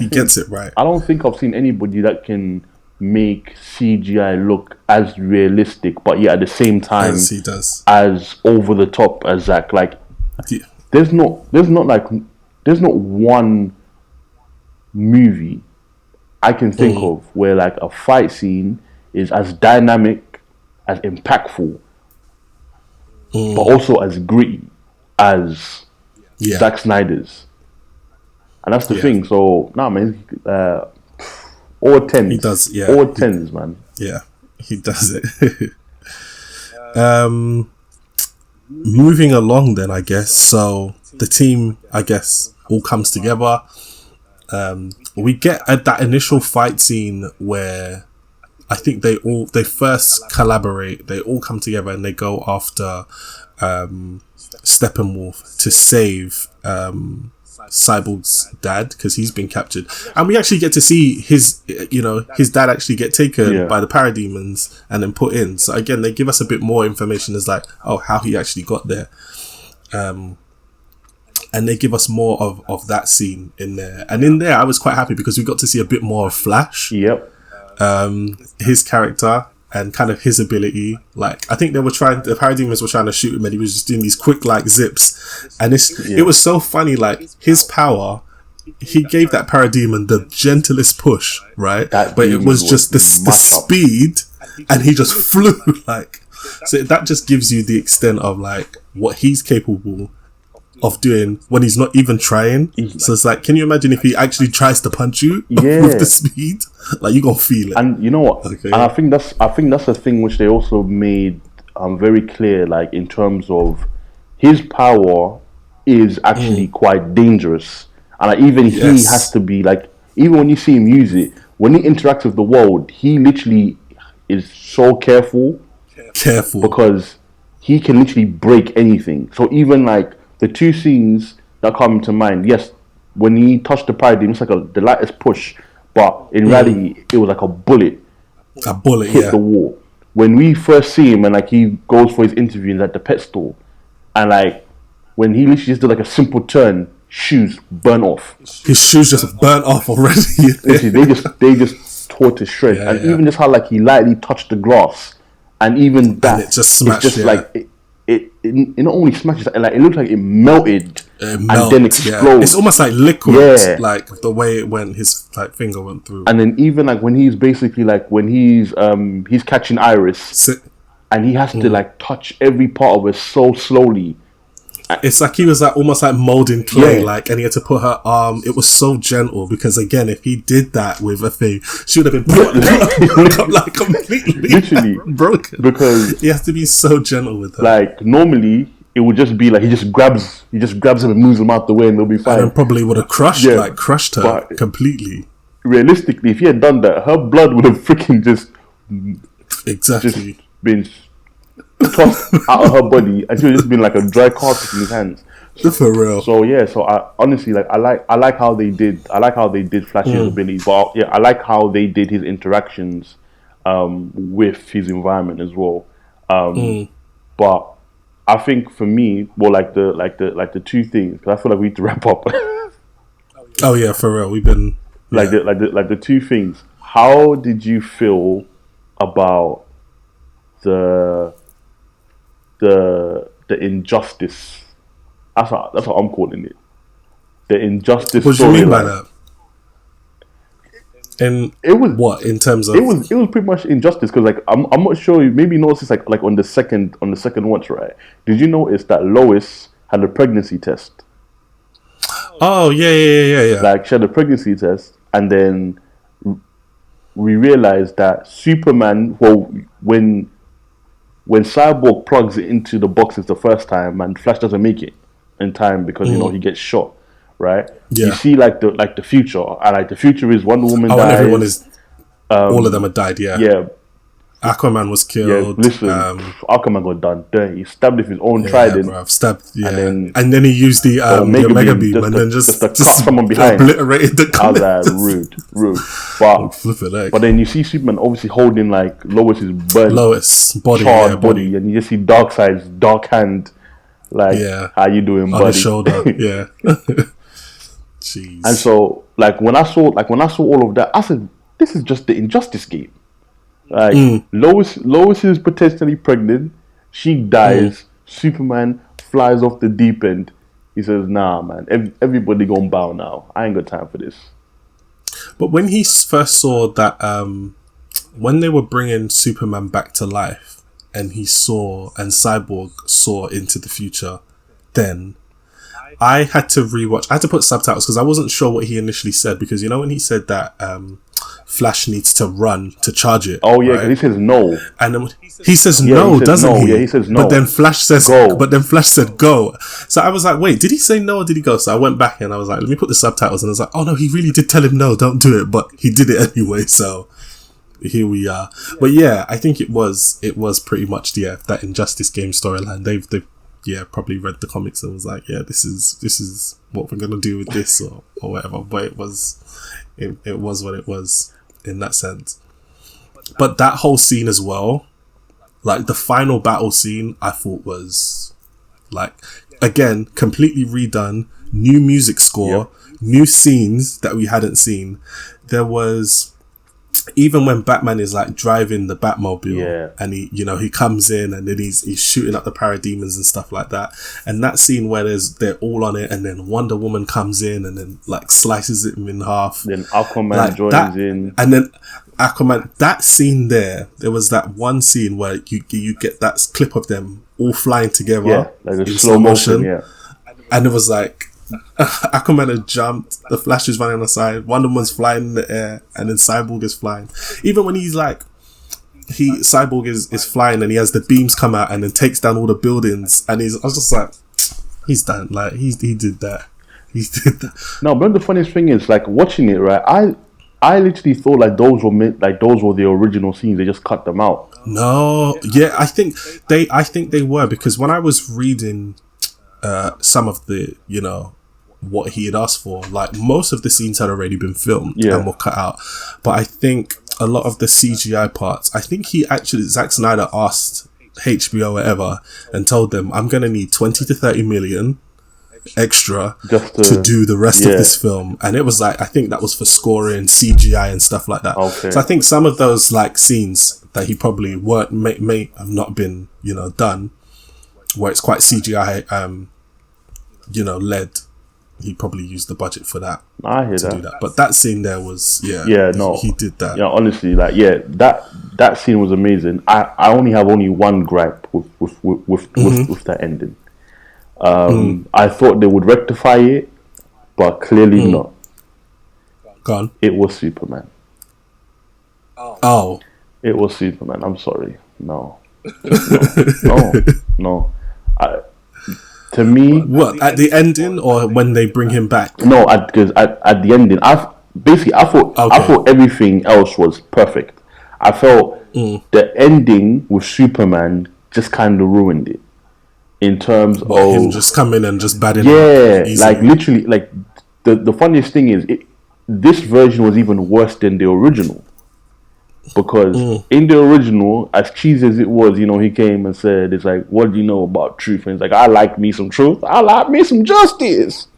He gets it right. I don't think I've seen anybody that can make CGI look as realistic, but yet at the same time, as he does, as over the top as Zack. Like, there's not one movie I can think of where like a fight scene is as dynamic, as impactful, but also as gritty as Zack Snyder's. And that's the thing. So, man, all 10s. He does, all 10s, man. Yeah, he does it. Moving along then, I guess. So, the team, I guess, all comes together. We get at that initial fight scene where I think they first collaborate. They all come together and they go after Steppenwolf to save Cyborg's dad, because he's been captured, and we actually get to see his dad actually get taken by the parademons and then put in. So again, they give us a bit more information as like, how he actually got there, and they give us more of that scene in there. And in there, I was quite happy because we got to see a bit more of Flash. Yep. His character and kind of his ability. Like, I think the parademons were trying to shoot him and he was just doing these quick like zips, and it was so funny. Like, his power, he gave that parademon the gentlest push, right? But it was just the speed, and he just flew like. So that just gives you the extent of like what he's capable of doing when he's not even trying. So it's like, can you imagine if he actually tries to punch you with the speed? Like, you gonna feel it. And you know what? Okay. And I think that's the thing which they also made very clear. Like, in terms of his power is actually quite dangerous, and like, even he has to be like, even when you see him use it, when he interacts with the world, he literally is so careful because he can literally break anything. So even like the two scenes that come to mind, yes, when he touched the paradigm, it's like the lightest push, but in reality, it was like a bullet hit the wall. When we first see him and like he goes for his interview at the pet store, and like when he literally just did like a simple turn, shoes burn off. His shoes just burnt off already. they just tore to shreds. Even just how like he lightly touched the grass, and even that, and it just smashed. It's just like it not only smashes, like it looked like it melted and then exploded. It's almost like liquid, like the way it went, his like finger went through. And then even like when he's basically like when he's catching Iris, and he has to like touch every part of her so slowly. It's like he was like almost like molding clay, like, and he had to put her arm. It was so gentle because again, if he did that with a thing, she would have been like completely literally broken. Because he has to be so gentle with her. Like, normally it would just be like he just grabs him and moves him out the way, and they'll be fine. And then probably would have crushed her completely. Realistically, if he had done that, her blood would have freaking just been tossed out of her body, and she would just been like a dry carpet in his hands. For real. So I honestly like I like how they did Flash's ability, but I like how they did his interactions with his environment as well. But I think for me, well, the two things, because I feel like we need to wrap up. Oh yeah, for real. We've been the two things. How did you feel about the injustice? That's what I'm calling it. The injustice. What do you mean by that? And it was what in terms of it was pretty much injustice because like I'm not sure you maybe noticed this like on the second watch, right? Did you notice that Lois had a pregnancy test? Oh yeah. Like she had a pregnancy test, and then we realized that Superman. Well, when Cyborg plugs it into the boxes the first time, and Flash doesn't make it in time because he gets shot. Right, yeah. You see like the future, and like the future is Wonder Woman dies. And everyone is, all of them had died. Yeah. Aquaman was killed. Yeah, listen, Aquaman got done dirty. He stabbed with his own trident. Bruv, stabbed. Yeah, and then he used the Omega Beam, and then just cut someone behind, obliterated the. I was like, rude. But then you see Superman obviously holding like Lois's body, body, and you just see Darkseid's dark hand. Like, how you doing, buddy? On his shoulder, yeah. Jeez. And so, like when I saw all of that, I said, "This is just the Injustice game." Like Lois is potentially pregnant. She dies. Superman flies off the deep end. He says, "Nah, man, everybody gonna bow now. I ain't got time for this." But when he first saw that, when they were bringing Superman back to life, and Cyborg saw into the future, then I had to rewatch. I had to put subtitles because I wasn't sure what he initially said, because when he said that Flash needs to run to charge it. Oh yeah, right? He says no, and then he says no, doesn't he? Yeah, he says no. But then Flash says go. But then Flash said go. So I was like, wait, did he say no or did he go? So I went back and I was like, let me put the subtitles, and I was like, oh no, he really did tell him no, don't do it, but he did it anyway. So here we are. But yeah, I think it was pretty much that Injustice game storyline. They've probably read the comics and was like, yeah, this is what we're gonna do with this or whatever. But it was what it was in that sense. But that whole scene as well, like the final battle scene, I thought was like, again, completely redone, new music score, new scenes that we hadn't seen. There was, even when Batman is like driving the Batmobile and he comes in and then he's shooting up the parademons and stuff like that, and that scene where they're all on it, and then Wonder Woman comes in and then like slices it in half, then Aquaman joins in, and then Aquaman, that scene there was that one scene where you get that clip of them all flying together like in slow motion, and it was like Aquaman had jumped, the Flash is running on the side, Wonder Woman's flying in the air, and then Cyborg is flying. Even when he's like, Cyborg is flying and he has the beams come out and then takes down all the buildings, and I was just like, he's done. Like he did that. He did that. No, but the funniest thing is, like, watching it, right? I literally thought like those were the original scenes. They just cut them out. No, yeah, I think they were, because when I was reading some of the, what he had asked for, like most of the scenes had already been filmed and were cut out. But I think a lot of the CGI parts, I think Zack Snyder asked HBO or whatever and told them, I'm going to need 20 to 30 million extra to do the rest of this film. And it was like, I think that was for scoring, CGI and stuff like that. Okay. So I think some of those like scenes that he probably may have not been, done, where it's quite CGI, led, he probably used the budget for that. I hear do that. But that scene there was, he did that. Yeah, honestly, like, that scene was amazing. I only have one gripe with that ending. I thought they would rectify it, but clearly not. Gone. It was Superman. Oh. It was Superman. I'm sorry. No. No. To me, what, at the ending or when they bring him back? No, because at the ending, I thought everything else was perfect. I felt the ending with Superman just kind of ruined it in terms of him just coming and just batting. Yeah, like literally, like the funniest thing is this version was even worse than the original. Because in the original, as cheesy as it was, you know, he came and said, it's like, what do you know about truth? And it's like, I like me some truth. I like me some justice.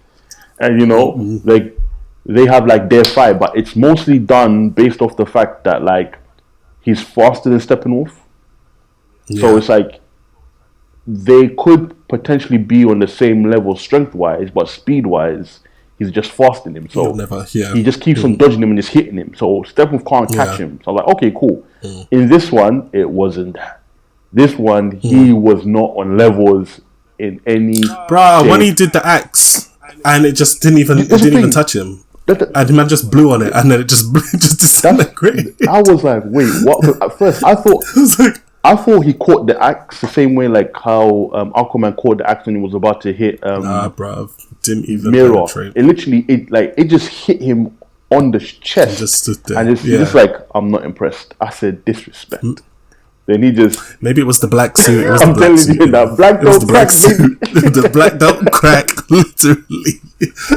And, you know, like, they have, like, their fight. But it's mostly done based off the fact that, like, he's faster than Steppenwolf. Yeah. So it's like, they could potentially be on the same level strength-wise, but speed-wise, he's just faster than him. So he just keeps on dodging him and just hitting him. So Steppenwolf can't catch him. So I'm like, okay, cool. In this one, it wasn't that. This one, he was not on levels in any... Bruh, when he did the axe, and it just didn't even touch him. And the man just blew on it, and then it just disintegrated. I was like, wait, what? At first, I thought he caught the axe the same way like how Aquaman caught the axe when he was about to hit bruv. Didn't even Mirror. penetrate. It literally it just hit him on the chest. And just stood there. And it's just like, I'm not impressed. I said disrespect. Then he just... Maybe it was the black suit. It was I'm the black telling suit. you, that black don't crack, baby. The black don't crack, literally.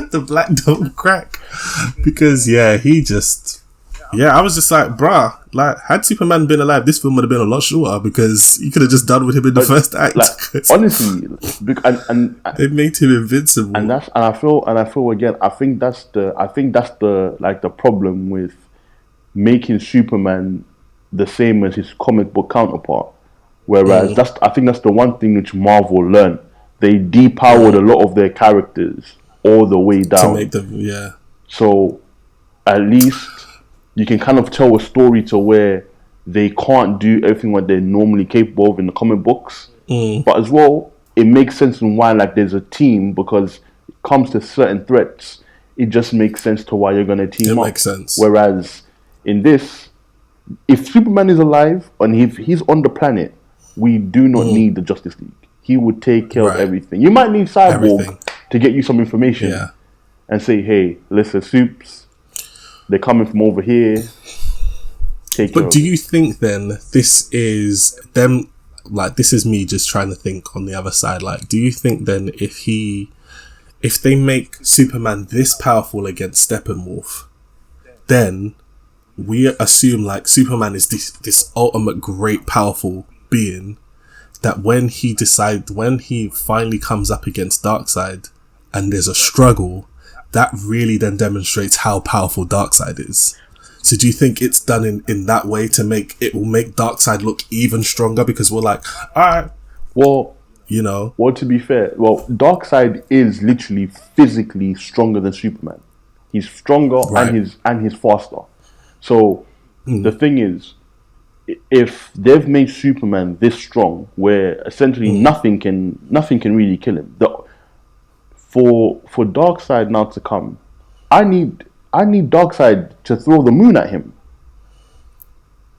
The black don't crack. Because, he just... Yeah, I was just like, bruh, like, had Superman been alive, this film would have been a lot shorter because you could have just done with him in the first act. Like, honestly, and they made him invincible. And I feel again, I think that's the like the problem with making Superman the same as his comic book counterpart. Whereas I think that's the one thing which Marvel learned. They depowered a lot of their characters all the way down. To make them, So at least you can kind of tell a story to where they can't do everything what they're normally capable of in the comic books. But as well, it makes sense in why like there's a team, because it comes to certain threats, it just makes sense to why you're going to team up. It makes sense. Whereas in this, if Superman is alive and if he's on the planet, we do not need the Justice League. He would take care of everything. You might need Cyborg to get you some information and say, hey, listen, Supes, they're coming from over here. But do you think then this is them? Like, this is me just trying to think on the other side. Like, do you think then if they make Superman this powerful against Steppenwolf, then we assume like Superman is this ultimate great powerful being that when he finally comes up against Darkseid and there's a struggle, that really then demonstrates how powerful Darkseid is. So do you think it's done in that way to make Darkseid look even stronger? Because we're like, alright, well, you know. Well, to be fair, Darkseid is literally physically stronger than Superman. He's stronger and he's faster. So the thing is, if they've made Superman this strong, where essentially nothing can really kill him, for Darkseid now to come, I need Darkseid to throw the moon at him,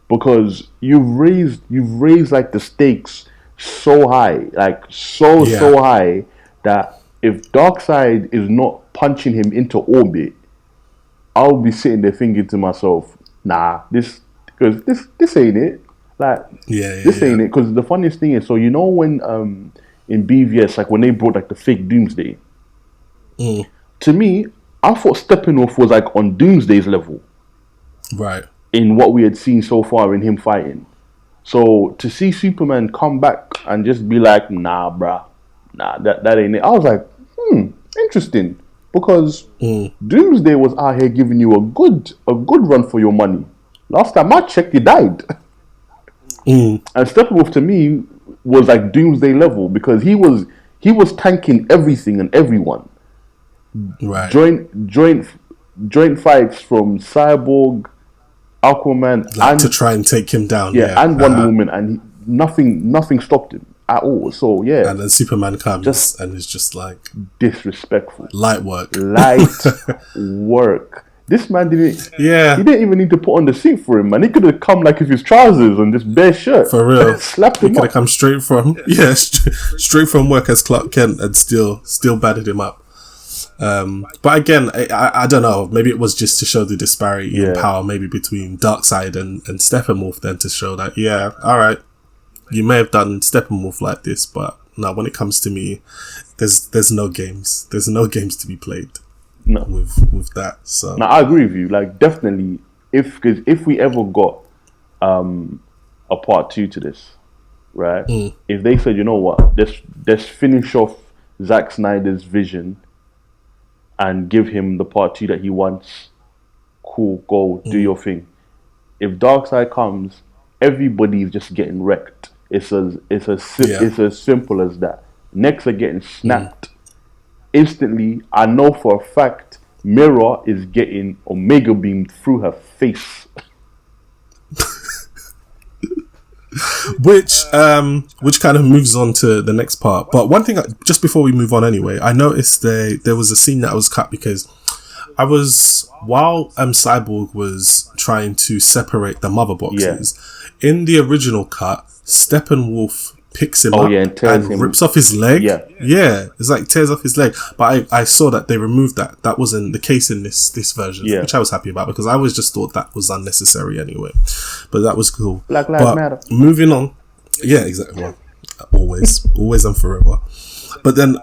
because you've raised like the stakes so high, like so high, that if Darkseid is not punching him into orbit, I'll be sitting there thinking to myself, nah, this ain't it. Like, this ain't it. Because the funniest thing is, so you know when in BVS, like when they brought like the fake Doomsday, to me, I thought Steppenwolf was like on Doomsday's level, right? In what we had seen so far in him fighting. So to see Superman come back and just be like, nah, bruh, nah, that ain't it. I was like, interesting, because Doomsday was out here giving you a good run for your money. Last time I checked, he died. And Steppenwolf to me was like Doomsday level, because he was tanking everything and everyone. Right. Joint fights from Cyborg, Aquaman, like and to try and take him down. And Wonder Woman, and nothing stopped him at all. So and then Superman comes and is just like disrespectful. Light work. This man didn't. Yeah. He didn't even need to put on the suit for him, man. He could have come like with his trousers and just bare shirt. For real. Slapped him. He could have come straight from straight from work as Clark Kent and still battered him up. But again, I don't know. Maybe it was just to show the disparity in power, maybe between Darkseid and Steppenwolf, then to show that alright, you may have done Steppenwolf like this, but no, when it comes to me, there's no games. There's no games to be played. No. With that. So now I agree with you. Like, definitely, if we ever got a part two to this, right? If they said, you know what, let's finish off Zack Snyder's vision and give him the part two that he wants, cool, go do your thing. If Darkseid comes, everybody's just getting wrecked. It's as simple as that. Necks are getting snapped instantly. I know for a fact Mira is getting Omega beamed through her face. Which kind of moves on to the next part. But one thing, just before we move on anyway, I noticed there was a scene that was cut because while Cyborg was trying to separate the mother boxes, in the original cut, Steppenwolf picks him up and rips off his leg. It's like tears off his leg. But I saw that they removed that. That wasn't the case in this version, which I was happy about because I always just thought that was unnecessary anyway. But that was cool. Black Lives Matter. Moving on. Yeah, exactly. Well, always and forever. But then,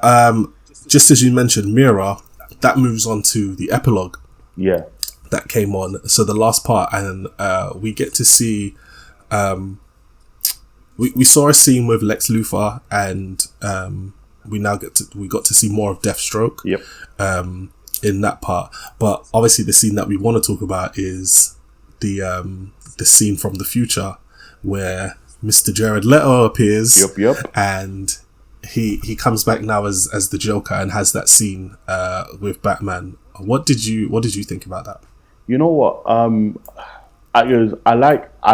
just as you mentioned, Mira, that moves on to the epilogue. Yeah. That came on. So the last part, and we get to see. We saw a scene with Lex Luthor, and we got to see more of Deathstroke. Yep. In that part, but obviously the scene that we want to talk about is the scene from the future where Mr. Jared Leto appears. Yep. And he comes back now as the Joker and has that scene with Batman. What did you think about that? You know what? I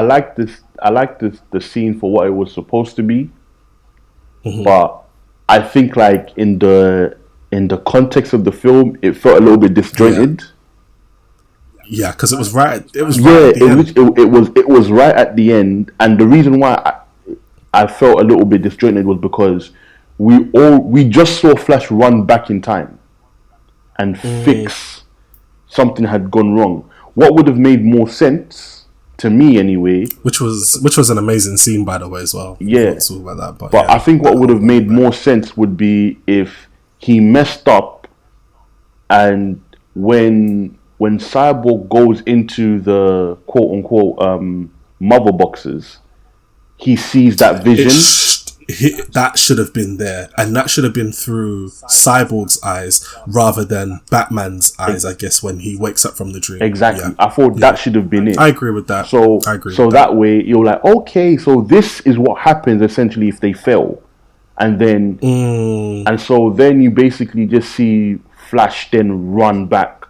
like the scene for what it was supposed to be, but I think like in the context of the film, it felt a little bit disjointed. Yeah, because it was right. It was it was right at the end, and the reason why I felt a little bit disjointed was because we just saw Flash run back in time and fix something had gone wrong. What would have made more sense to me, anyway, which was an amazing scene, by the way, as well. Yeah, talk about that, but I think what would have made more sense would be if he messed up, and when Cyborg goes into the quote unquote mother boxes, he sees that vision. That should have been there, and that should have been through Cyborg's eyes rather than Batman's eyes, I guess, when he wakes up from the dream. Exactly. I thought that should have been it. I agree with that. So that way you're like, okay, so this is what happens essentially if they fail. And then and so then you basically just see Flash then run back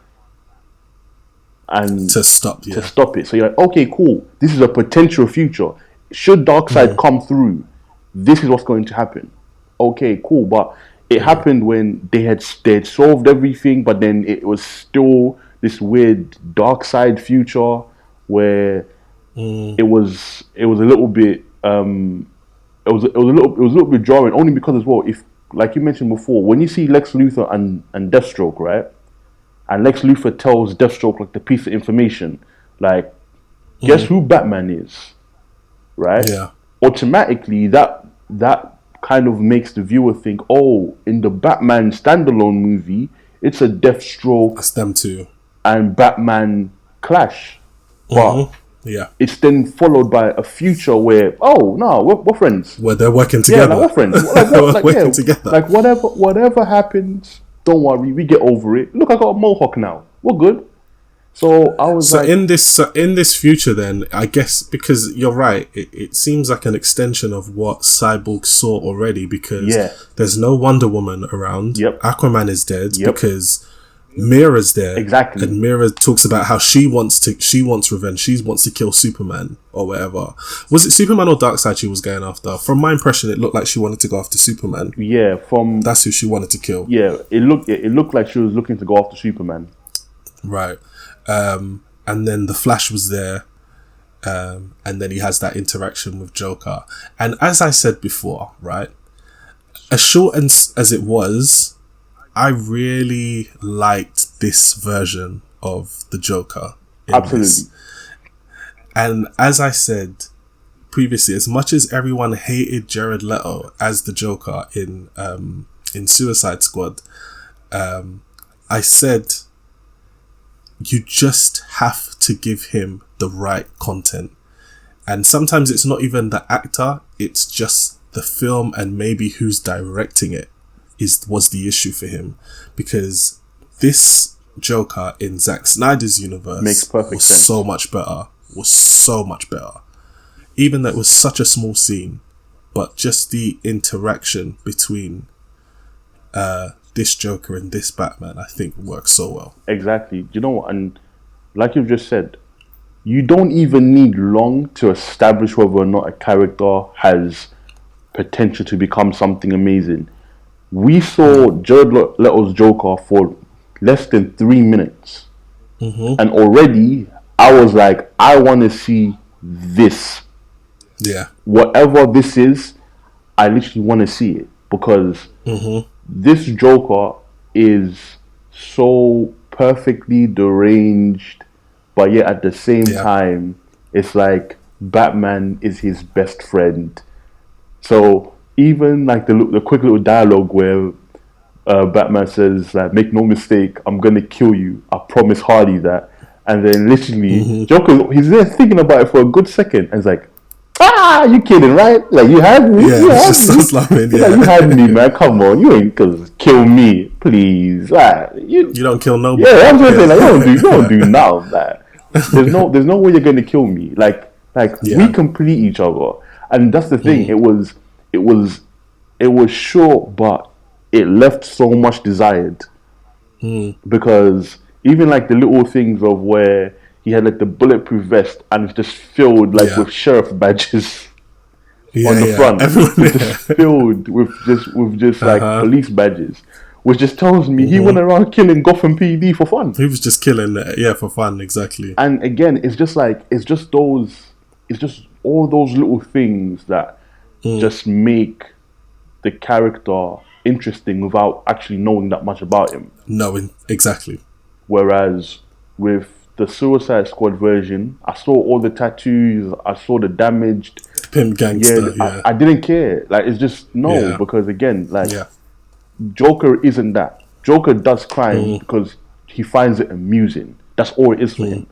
and to stop it. So you're like, okay, cool. This is a potential future. Should Darkseid come through, this is what's going to happen. Okay, cool. But it happened when they had solved everything, but then it was still this weird Darkseid future where it was a little bit it was a little bit jarring, only because as well, if like you mentioned before, when you see Lex Luthor and Deathstroke, right? And Lex Luthor tells Deathstroke like the piece of information, like, guess who Batman is, right? Yeah. Automatically, that kind of makes the viewer think, oh, in the Batman standalone movie, it's a Deathstroke. It's them two. And Batman clash. But it's then followed by a future where, oh, no, we're friends. Where they're working together. Yeah, like, we're friends. Like, working together. Like, whatever happens, don't worry, we get over it. Look, I got a mohawk now. We're good. So I was in this future, then I guess, because you're right, it seems like an extension of what Cyborg saw already, because there's no Wonder Woman around. Aquaman is dead because Mira's there. Exactly. And Mira talks about how she wants revenge. She wants to kill Superman or whatever. Was it Superman or Darkseid she was going after? From my impression, it looked like she wanted to go after Superman. Yeah, that's who she wanted to kill. Yeah, it looked like she was looking to go after Superman. Right. And then the Flash was there, and then he has that interaction with Joker. And as I said before, right, as short as it was, I really liked this version of the Joker. Absolutely. And as I said previously, as much as everyone hated Jared Leto as the Joker in Suicide Squad, I said, you just have to give him the right content. And sometimes it's not even the actor, it's just the film and maybe who's directing it was the issue for him. Because this Joker in Zack Snyder's universe makes perfect was sense. so much better. Even though it was such a small scene, but just the interaction between this Joker and this Batman, I think works so well. Exactly. You know what? And like you've just said, you don't even need long to establish whether or not a character has potential to become something amazing. We saw Jared Leto's Joker for less than 3 minutes. And already I was like, I want to see this. Yeah. Whatever this is, I literally want to see it. Because this Joker is so perfectly deranged, but yet at the same time, it's like Batman is his best friend. So even like the quick little dialogue where Batman says, like, make no mistake, I'm going to kill you. I promise Hardy that. And then literally, Joker, he's there thinking about it for a good second. And he's like, you kidding, right? Like, you had me. Yeah, you had just me. starts laughing, Like, you had me, man. Come on. You ain't gonna kill me, please. Like, you don't kill nobody. Yeah, I'm just saying, like, you don't do none of that. There's no way you're gonna kill me. Like we complete each other. And that's the thing. It was short, but it left so much desired. Because even like the little things of where he had like the bulletproof vest and it's just filled like with sheriff badges on the front. It's just filled with just like police badges. Which just tells me he went around killing Gotham PD for fun. He was just killing it, for fun, exactly. And again, it's just all those little things that just make the character interesting without actually knowing that much about him. Knowing, exactly. Whereas with the Suicide Squad version, I saw all the tattoos, I saw the damaged pimp gangster. I didn't care. Like, it's just because again, like Joker isn't that. Joker does crime because he finds it amusing. That's all it is for him.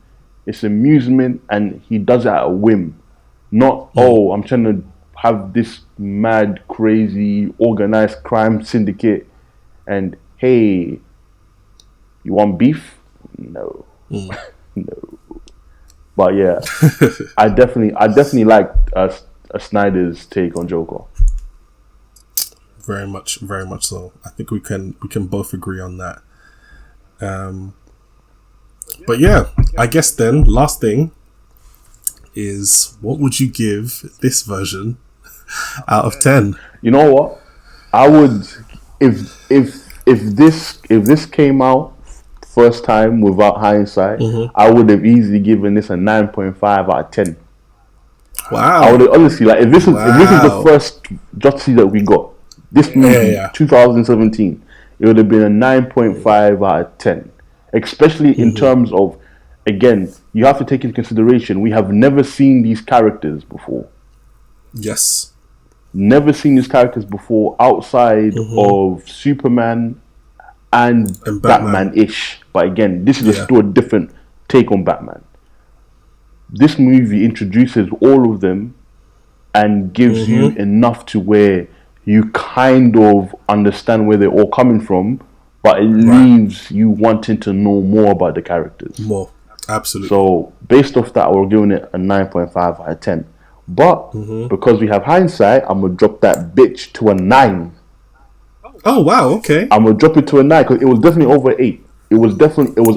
It's amusement, and he does it at a whim. Not I'm trying to have this mad, crazy, organized crime syndicate, and hey, you want beef? No. No. But yeah, I definitely like Snyder's take on Joker. Very much so. I think we can both agree on that. But yeah, I guess then last thing is, what would you give this version out of 10? You know what? I would, if this came out first time without hindsight, I would have easily given this a 9.5 out of 10. Wow. I would have, honestly, like, if this is the first Jotzi that we got, this movie, 2017, it would have been a 9.5 out of 10. Especially in terms of, again, you have to take into consideration, we have never seen these characters before. Yes. Never seen these characters before outside of Superman and Batman-ish. But again, this is still a different take on Batman. This movie introduces all of them and gives you enough to where you kind of understand where they're all coming from, but it leaves you wanting to know more about the characters. More, absolutely. So, based off that, we're giving it a 9.5 out of 10. But, because we have hindsight, I'm going to drop that bitch to a 9. Oh, wow, okay. I'm going to drop it to a 9, because it was definitely over 8. It was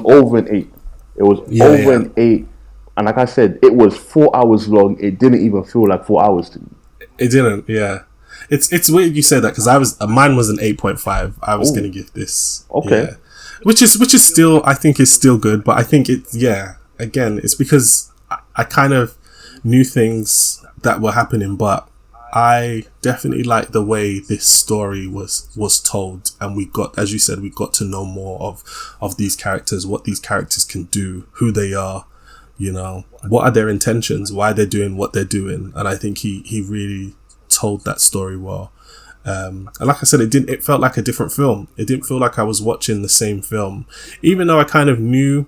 over an 8. It was over an 8. And like I said, it was 4 hours long. It didn't even feel like 4 hours to me. It didn't, yeah. It's weird you said that, because mine was an 8.5. I was going to give this. Okay. Yeah. Which is still, I think is still good, but I think again, it's because I kind of knew things that were happening, but I definitely like the way this story was told, and we got, as you said, we got to know more of these characters, what these characters can do, who they are, you know, what are their intentions, why they're doing what they're doing, and I think he really told that story well. And like I said, it felt like a different film. It didn't feel like I was watching the same film, even though I kind of knew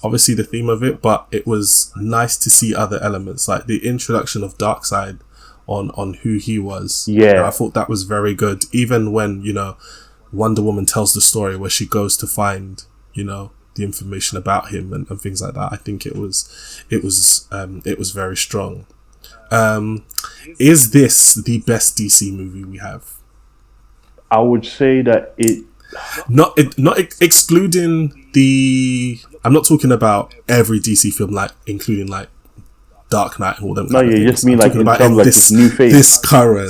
obviously the theme of it, but it was nice to see other elements, like the introduction of Darkseid on who he was. Yeah. I thought that was very good. Even when, Wonder Woman tells the story where she goes to find, the information about him and things like that. I think it was very strong. Is this the best DC movie we have? I would say that not excluding the. I'm not talking about every DC film, like including like Dark Knight and all them. No, yeah, you just mean like in terms of like this new phase,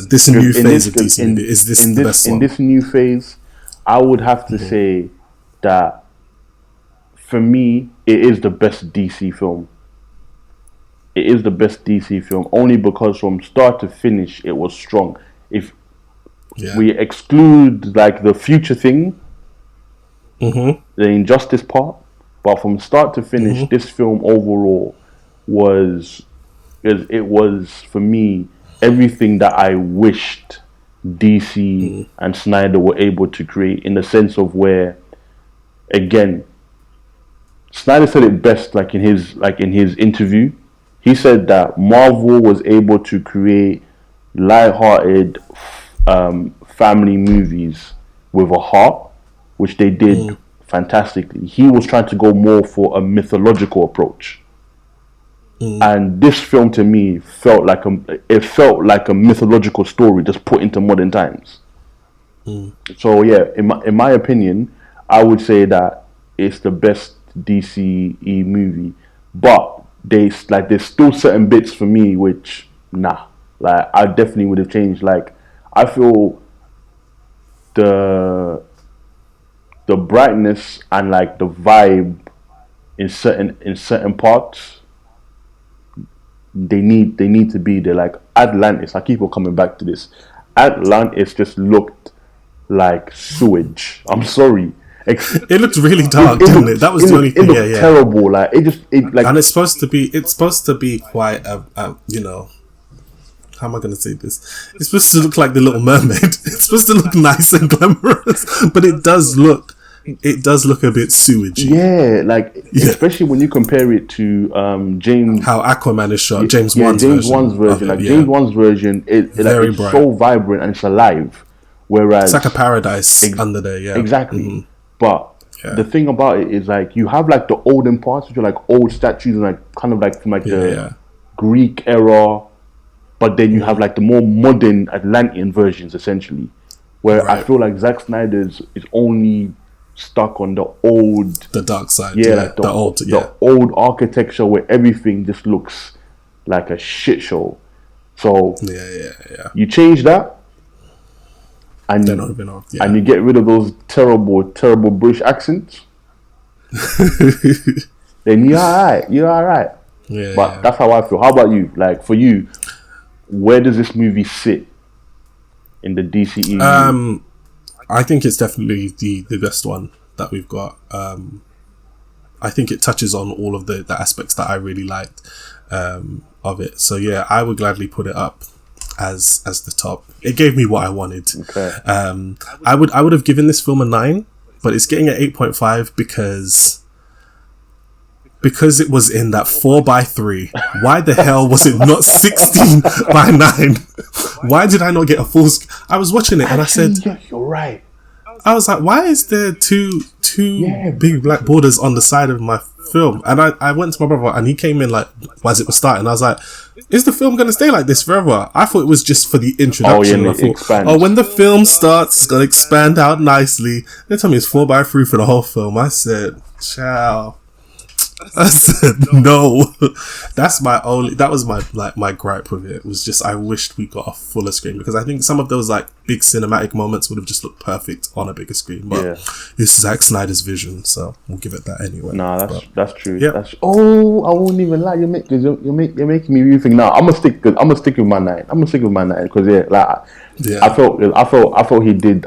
this new phase of DC movie. Is this the best one? In this new phase, I would have to say that for me, it is the best DC film. It is the best DC film only because from start to finish, it was strong. If we exclude like the future thing, the injustice part, but from start to finish, this film overall was for me everything that I wished DC and Snyder were able to create, in the sense of where, again, Snyder said it best, like in his interview. He said that Marvel was able to create light-hearted family movies with a heart, which they did fantastically. He was trying to go more for a mythological approach. And this film to me felt like a mythological story just put into modern times. So yeah, in my opinion, I would say that it's the best DCE movie. But there's still certain bits for me which I definitely would have changed. Like, I feel the brightness and like the vibe in certain parts, they need to be there. Like Atlantis, I keep on coming back to this. Atlantis just looked like sewage. I'm sorry. It looked really dark, didn't it? That was the only thing. It looked terrible. Like and it's supposed to be quite a how am I going to say this? It's supposed to look like The Little Mermaid. It's supposed to look nice and glamorous, but it does look a bit sewagey. Yeah, especially when you compare it to James. How Aquaman is shot, James Wan's version. James Wan's version, it's so vibrant and it's alive. Whereas it's like a paradise under there. Yeah, exactly. But the thing about it is, like, you have like the olden parts, which are like old statues and like kind of like from like the Greek era, but then you have like the more modern Atlantean versions, essentially, where I feel like Zack Snyder's is only stuck on the dark side. The old architecture where everything just looks like a shit show. So you change that, and you get rid of those terrible British accents, then you're alright. But that's how I feel. How about you? Like, for you, where does this movie sit in the DCEU? I think it's definitely the best one that we've got. I think it touches on all of the aspects that I really liked of it. So yeah, I would gladly put it up as the top. It gave me what I wanted. Okay. I would have given this film a 9, but it's getting an 8.5 because it was in that 4:3. Why the hell was it not 16:9? Why did I not get a full? I was watching it and I said, "You're right." I was like, "Why is there two big black borders on the side of my film?" And I went to my brother and he came in like as it was starting. I was like, "Is the film going to stay like this forever?" I thought it was just for the introduction. I thought, when the film starts, it's going to expand out nicely. They told me it's 4:3 for the whole film. I said, "Ciao." I said no. That was my gripe with it. It was just, I wished we got a fuller screen, because I think some of those like big cinematic moments would have just looked perfect on a bigger screen. But it's Zack Snyder's vision, so we'll give it that anyway. Nah, that's true. Yeah. I won't even lie. You're making me rethink. Nah, I'm gonna stick with my 9. Because I thought he did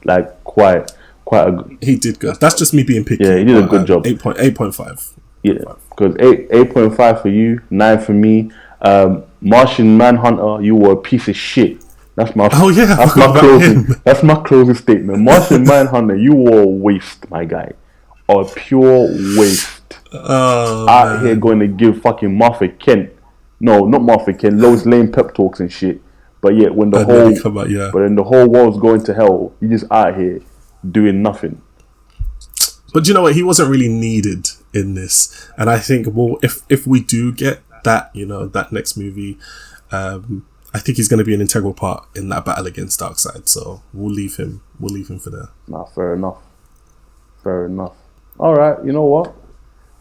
like quite he did good. That's just me being picky. Yeah, he did a good job. 8.5. Yeah, because 8.5 for you, 9 for me. Martian Manhunter, you were a piece of shit. That's my That's my closing statement. Martian Manhunter, you were a waste, my guy. A pure waste. Oh, Out here man. going to give fucking Martha Kent, no, not Martha Kent, Lois Lane pep talks and shit. But yet when And then he come out, yeah. but then the whole world's going to hell, he just out here doing nothing. But you know what? He wasn't really needed in this. And I think, well, if we do get that, you know, that next movie, I think he's going to be an integral part in that battle against Darkseid. So we'll leave him for there. Nah, fair enough. Fair enough. All right, you know what?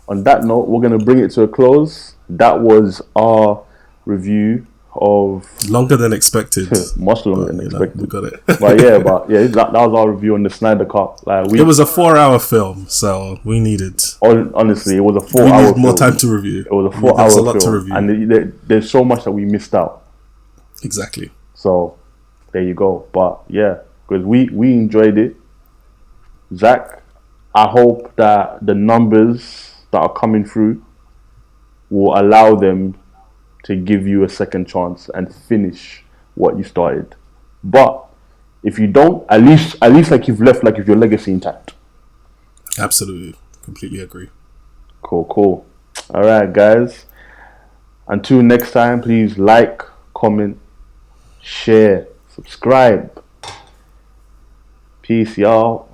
On that note, we're going to bring it to a close. That was our review of... Longer than expected. Much longer than expected. We got it. but that was our review on the Snyder Cut. It was a 4-hour film, so we needed... Honestly, it was a 4-hour film. We needed more time to review. It was a 4-hour film. There's a lot to review. And there's so much that we missed out. Exactly. So, there you go. But, yeah, because we enjoyed it. Zack, I hope that the numbers that are coming through will allow them to give you a second chance and finish what you started. But if you don't, at least like you've left like if your legacy intact. Absolutely. Completely agree. Cool. All right, guys. Until next time, please like, comment, share, subscribe. Peace, y'all.